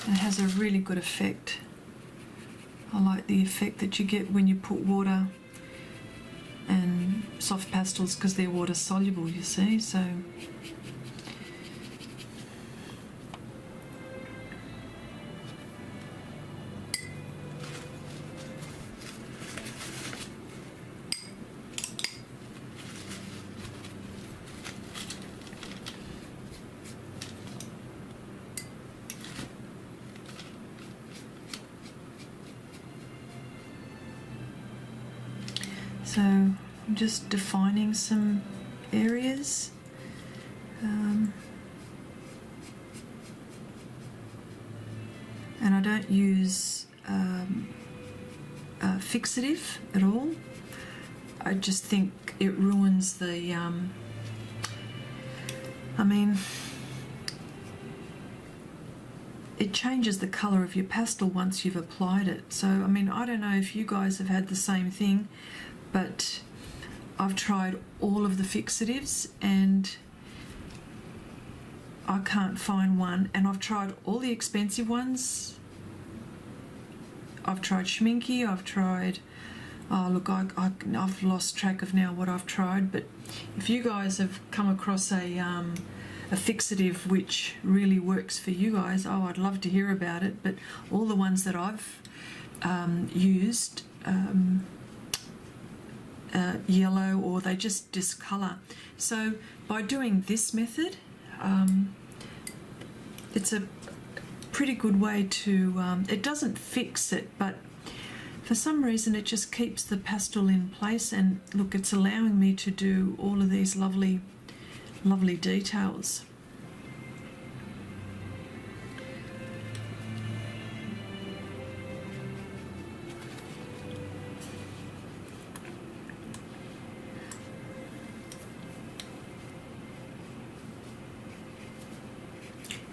it has a really good effect. I like the effect that you get when you put water and soft pastels because they're water soluble, you see. So I'm just defining some areas. And I don't use fixative at all. I just think it ruins the, it changes the colour of your pastel once you've applied it. So, I don't know if you guys have had the same thing, but I've tried all of the fixatives and I can't find one, and I've tried all the expensive ones. I've tried Schminky, I've tried, oh look, I've lost track of now what I've tried, but if you guys have come across a fixative which really works for you guys, oh, I'd love to hear about it. But all the ones that I've used, yellow, or they just discolour. So by doing this method, it's a pretty good way to, it doesn't fix it, but for some reason it just keeps the pastel in place. And look, it's allowing me to do all of these lovely details.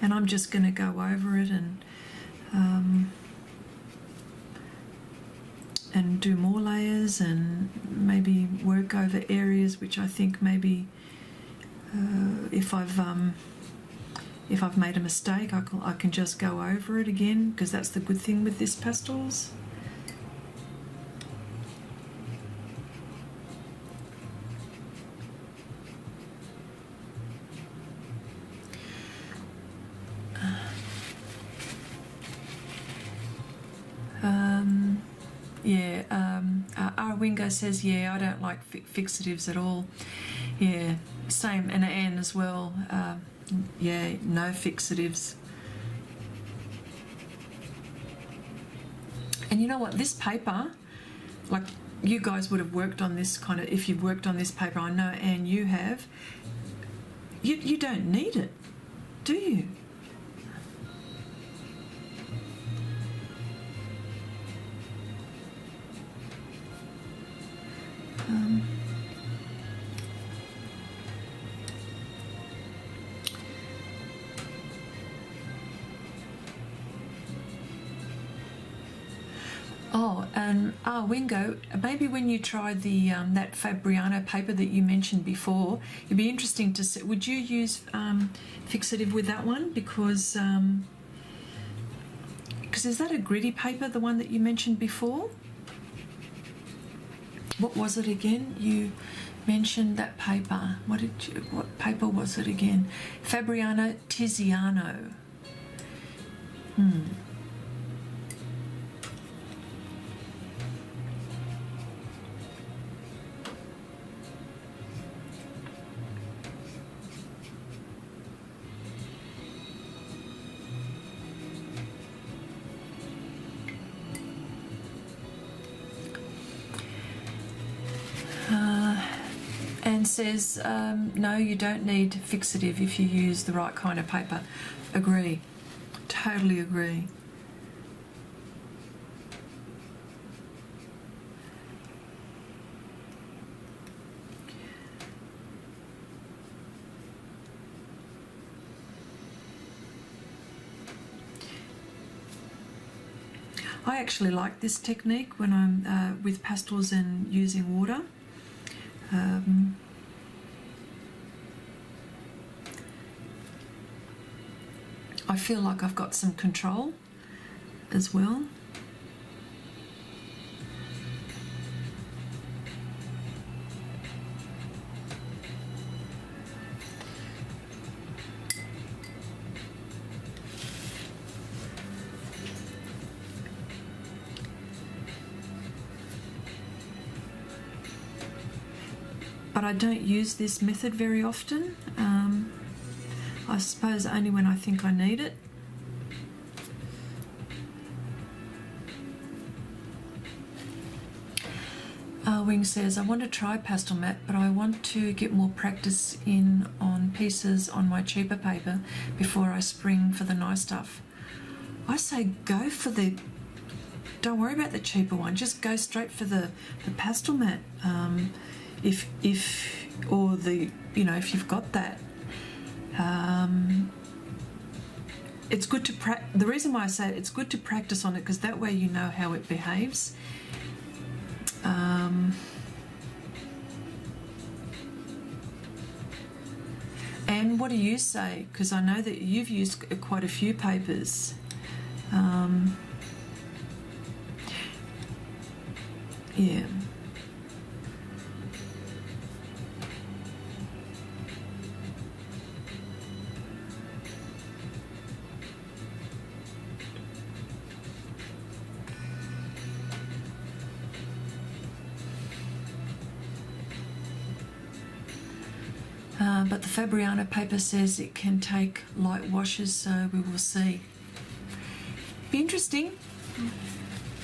And I'm just going to go over it and do more layers and maybe work over areas which I think maybe if I've made a mistake, I can just go over it again, because that's the good thing with this Pastels. Our Wingo says, yeah, I don't like fixatives at all. Yeah, same, and Anne as well. Yeah, no fixatives. And you know what, this paper, like, you guys would have worked on this kind of, if you've worked on this paper, I know, and you have, you don't need it, do you? Oh, and Wingo, maybe when you try the that Fabriano paper that you mentioned before, it'd be interesting to see. Would you use fixative with that one? Because is that a gritty paper, the one that you mentioned before? What was it again? You mentioned that paper. What paper was it again? Fabriano Tiziano. And says, no, you don't need fixative if you use the right kind of paper. Agree. Totally agree. I actually like this technique when I'm with pastels and using water. I feel like I've got some control as well. But I don't use this method very often. I suppose only when I think I need it. Wing says, I want to try Pastelmat, but I want to get more practice in on pieces on my cheaper paper before I spring for the nice stuff. I say go for the, don't worry about the cheaper one, just go straight for the Pastelmat. If you've got that. It's good to the reason why I say it's good to practice on it, because that way you know how it behaves. And what do you say? Because I know that you've used quite a few papers. Yeah. But the Fabriano paper says it can take light washes, so we will see. Be interesting.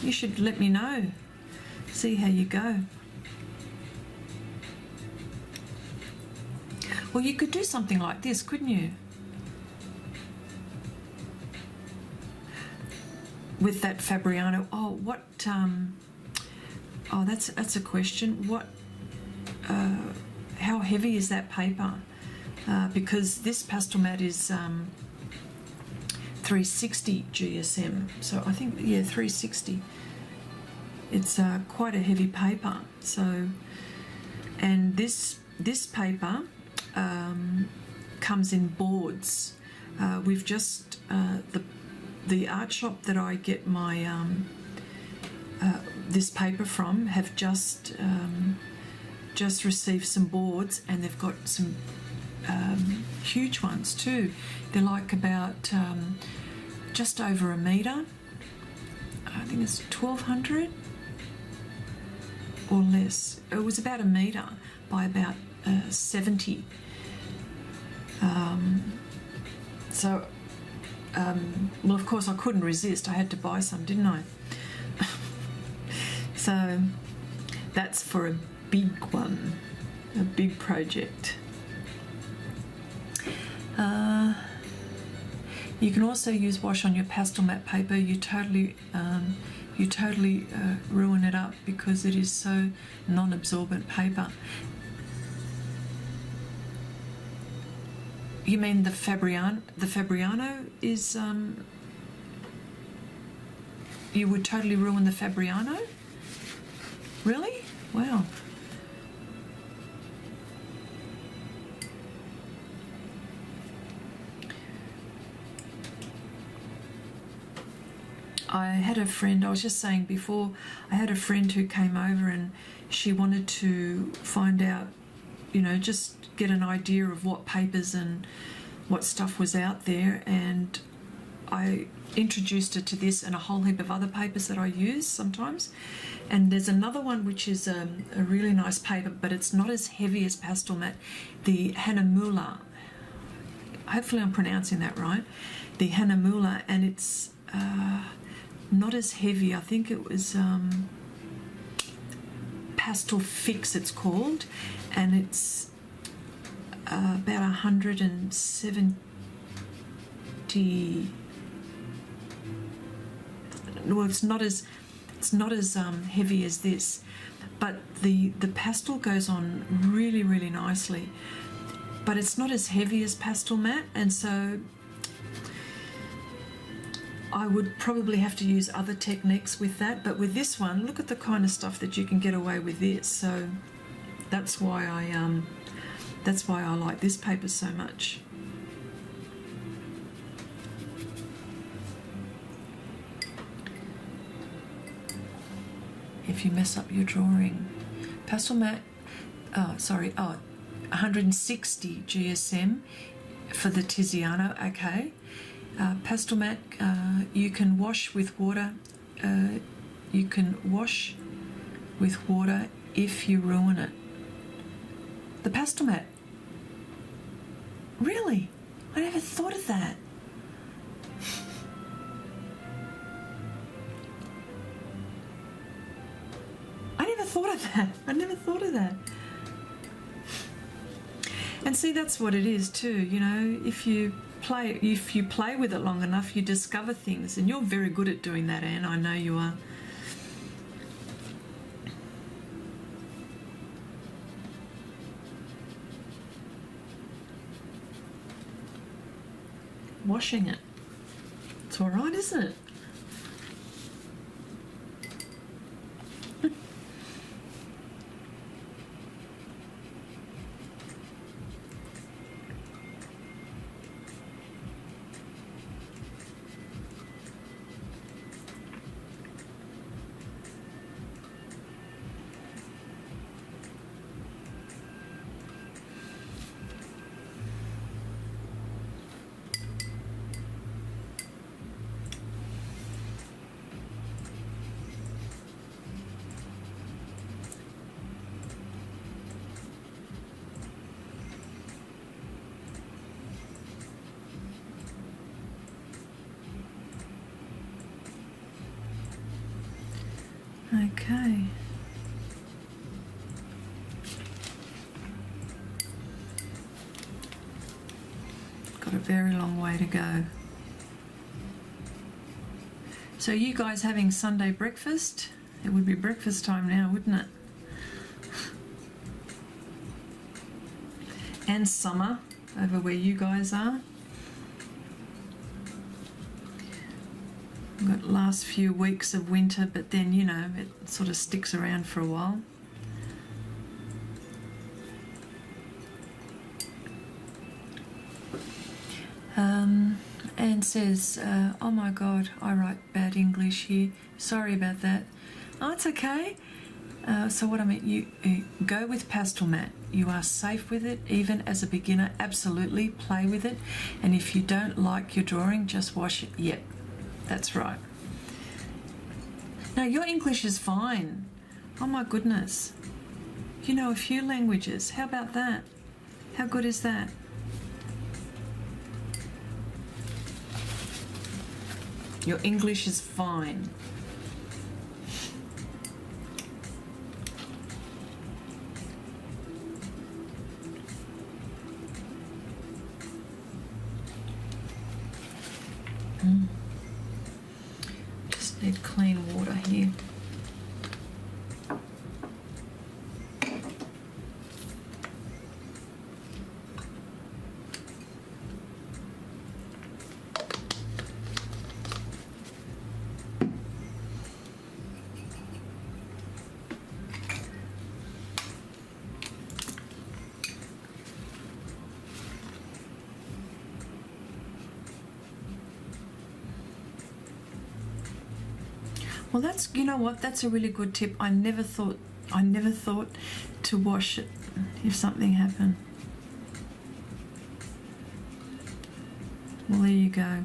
You should let me know. See how you go. Well, you could do something like this, couldn't you? With that Fabriano. Oh, what? Oh, that's a question. What? How heavy is that paper? Because this Pastelmat is 360 GSM. So I think, yeah, 360. It's quite a heavy paper. So, and this paper comes in boards. We've just the art shop that I get my this paper from have just received some boards, and they've got some huge ones too. They're like about just over a metre. I think it's 1200 or less. It was about a metre by about 70. Well, of course I couldn't resist. I had to buy some, didn't I? So that's for a big one, a big project. You can also use wash on your Pastelmat paper. You totally ruin it up because it is so non-absorbent paper. You mean the Fabriano? The Fabriano is you would totally ruin the Fabriano? Really? Wow. I had a friend, I was just saying before, I had a friend who came over and she wanted to find out, you know, just get an idea of what papers and what stuff was out there, and I introduced her to this and a whole heap of other papers that I use sometimes. And there's another one which is a really nice paper, but it's not as heavy as Pastelmat, the Hanamula. Hopefully I'm pronouncing that right. The Hanamula, and it's not as heavy. I think it was Pastel Fix it's called, and it's about 170. Well, it's not as heavy as this, but the pastel goes on really, really nicely. But it's not as heavy as Pastelmat, and so I would probably have to use other techniques with that. But with this one, look at the kind of stuff that you can get away with this. So that's why I like this paper so much. If you mess up your drawing, Pastelmat, 160 GSM for the Tiziano. Okay. Pastelmat, you can wash with water. You can wash with water if you ruin it. The Pastelmat. Really? I never thought of that. I never thought of that. And see, that's what it is too. You know, if you play with it long enough, you discover things, and you're very good at doing that, Anne. I know you are. Washing it. It's all right, isn't it? Okay. Got a very long way to go. So you guys having Sunday breakfast? It would be breakfast time now, wouldn't it? And summer over where you guys are. We've got last few weeks of winter, but then, you know, it sort of sticks around for a while. And says, oh my God, I write bad English here. Sorry about that. Oh, it's okay. So what I mean, you go with Pastelmat. You are safe with it, even as a beginner. Absolutely, play with it. And if you don't like your drawing, just wash it. Yep, that's right. No, your English is fine. Oh my goodness. You know a few languages. How about that? How good is that? Your English is fine. Just need clean water here. Well, that's, you know what, that's a really good tip. I never thought to wash it if something happened. Well, there you go.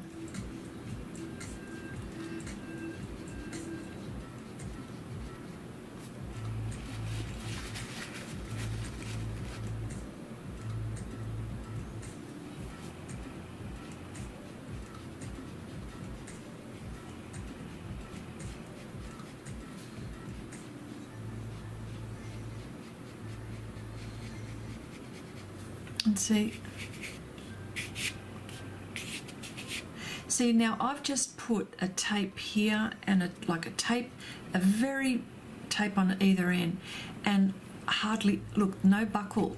And see now I've just put a tape here and a very tape on either end, and hardly, look, no buckle,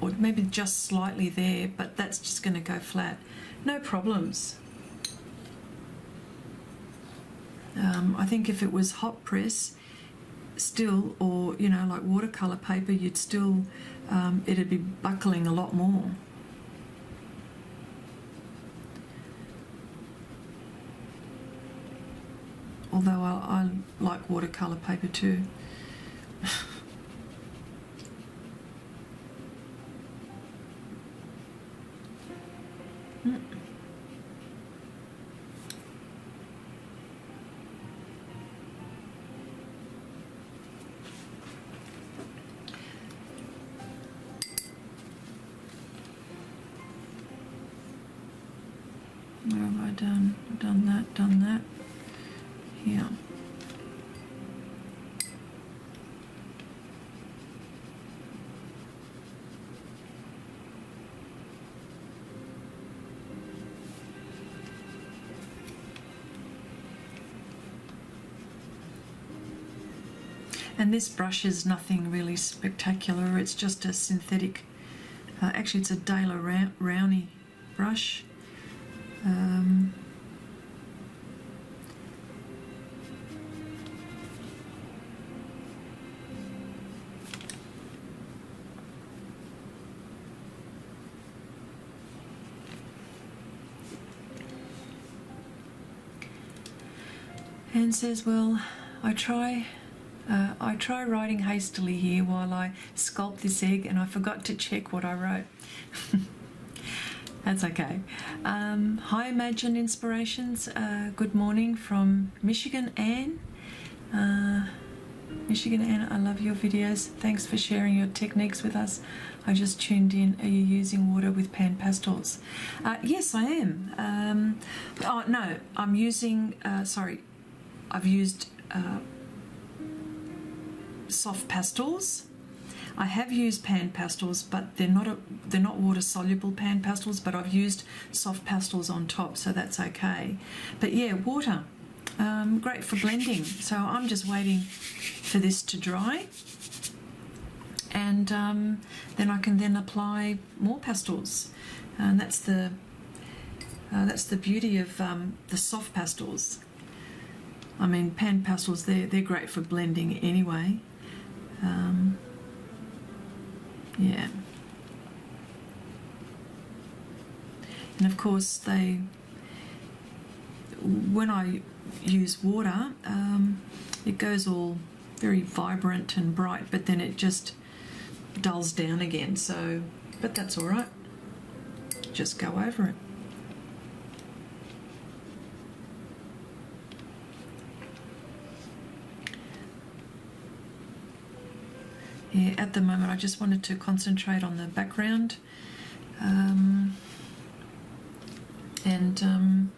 or maybe just slightly there, but that's just going to go flat. No problems. I think if it was hot press still, or you know, like watercolor paper, you'd still it'd be buckling a lot more. Although I like watercolor paper too. Where have I done? Done that. Here. And this brush is nothing really spectacular. It's just a synthetic, actually it's a Daler Rowney brush. And says, well, I try writing hastily here while I sculpt this egg, and I forgot to check what I wrote. That's okay. Hi, Imagine Inspirations. Good morning from Michigan, Anne. Michigan, Anne, I love your videos. Thanks for sharing your techniques with us. I just tuned in. Are you using water with pan pastels? Yes, I am. Oh, no, I'm using, sorry, I've used soft pastels. I have used pan pastels, but they're not water soluble pan pastels, but I've used soft pastels on top, so that's okay. But yeah, water, great for blending. So I'm just waiting for this to dry, and then I can then apply more pastels, and that's the beauty of the soft pastels. I mean, pan pastels, they're great for blending anyway. Yeah. And of course, when I use water, it goes all very vibrant and bright, but then it just dulls down again. So, but that's all right. Just go over it. Yeah, at the moment I just wanted to concentrate on the background, and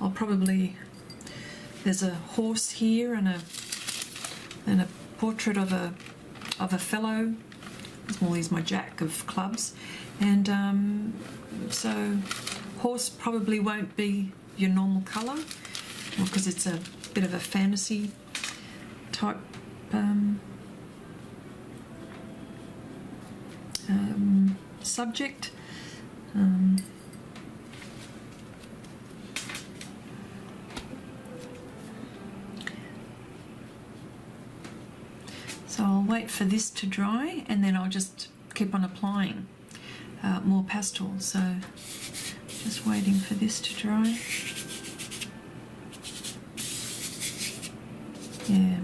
I'll probably, there's a horse here and a portrait of a fellow. Well, he's my jack of clubs, and so horse probably won't be your normal colour, because it's a bit of a fantasy type subject. So I'll wait for this to dry, and then I'll just keep on applying more pastel. So just waiting for this to dry. Yeah.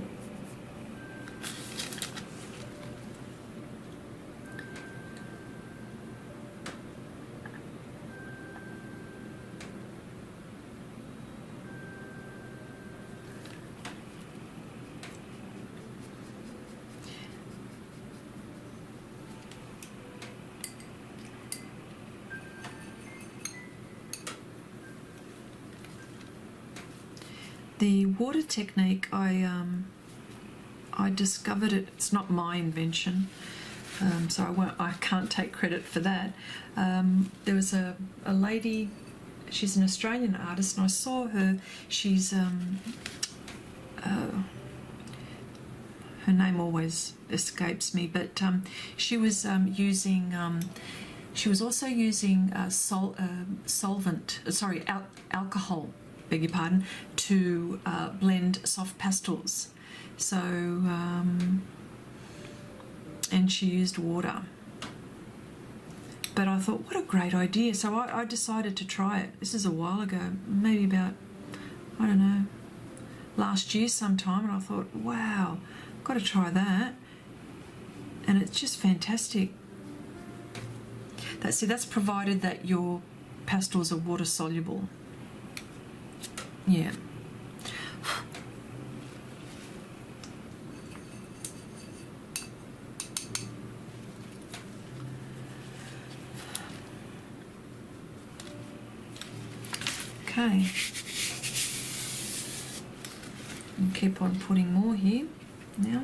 The water technique, I discovered it. It's not my invention, so I can't take credit for that. There was a lady. She's an Australian artist, and I saw her. She's her name always escapes me, but she was using. She was also using alcohol. Beg your pardon, to blend soft pastels. So, and she used water. But I thought, what a great idea. So I decided to try it. This is a while ago, maybe about, I don't know, last year sometime. And I thought, wow, I've got to try that. And it's just fantastic. That's provided that your pastels are water soluble. Yeah. Okay. And keep on putting more here now.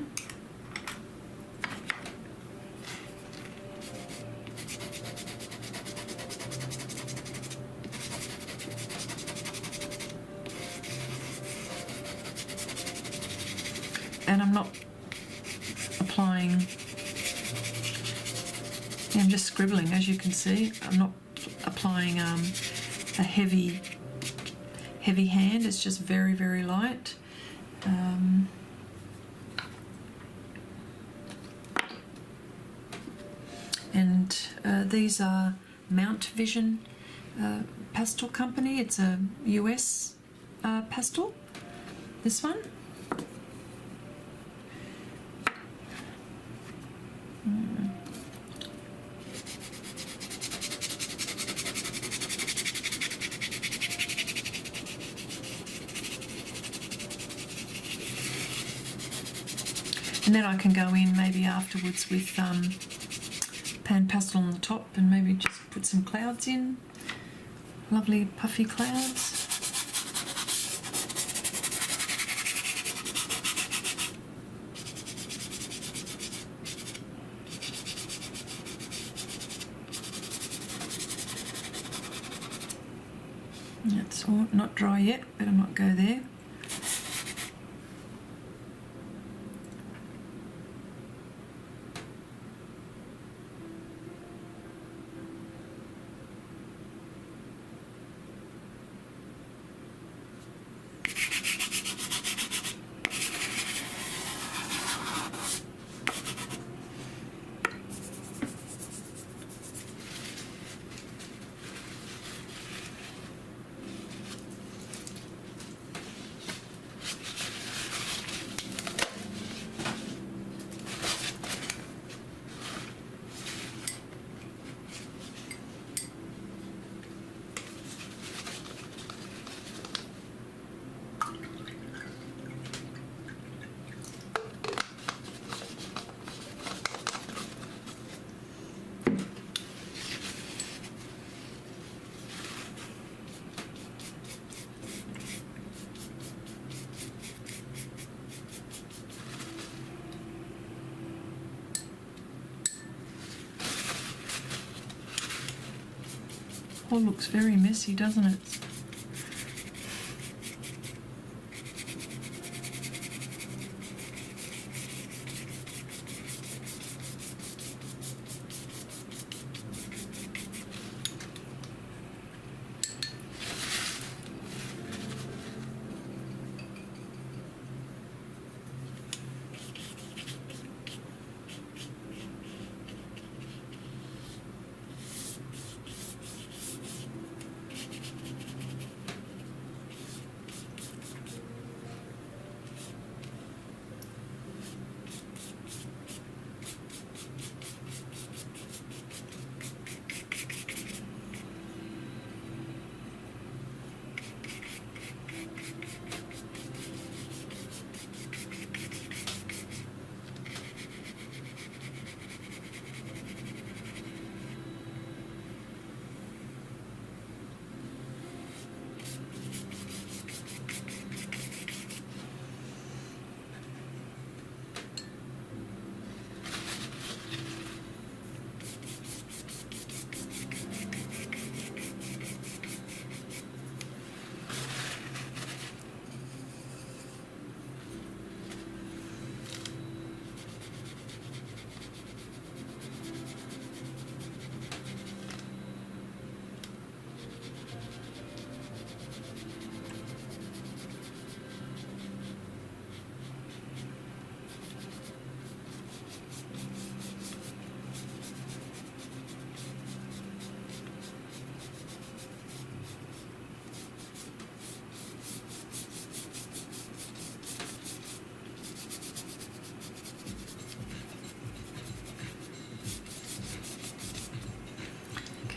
And I'm not applying, I'm just scribbling, as you can see. I'm not applying a heavy hand. It's just very, very light. And these are Mount Vision Pastel Company. It's a US pastel, this one. And then I can go in maybe afterwards with pan pastel on the top and maybe just put some clouds in. Lovely puffy clouds. That's all, not dry yet, better not go there. All looks very messy, doesn't it?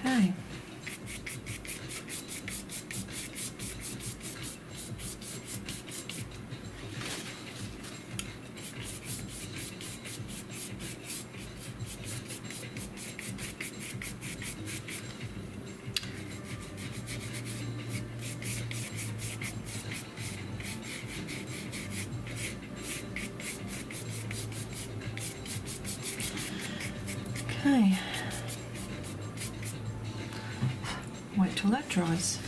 Okay. Okay. Wait till that dries.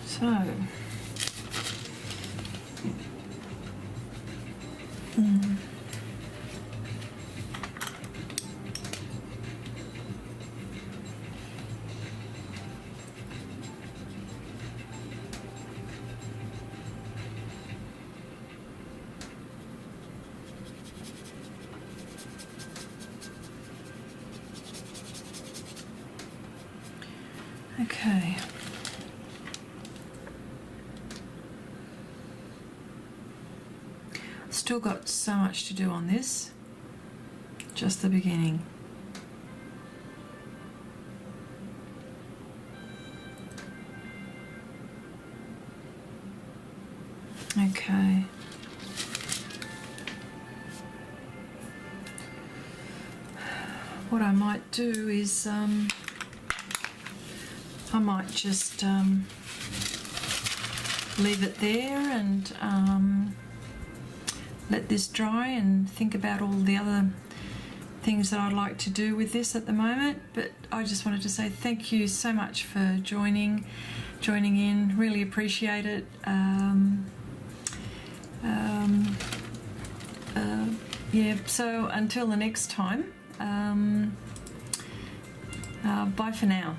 So, okay. Still got so much to do on this. Just the beginning. Okay. What I might do is I might just leave it there and let this dry and think about all the other things that I'd like to do with this at the moment. But I just wanted to say thank you so much for joining in. Really appreciate it. Yeah, so until the next time, bye for now.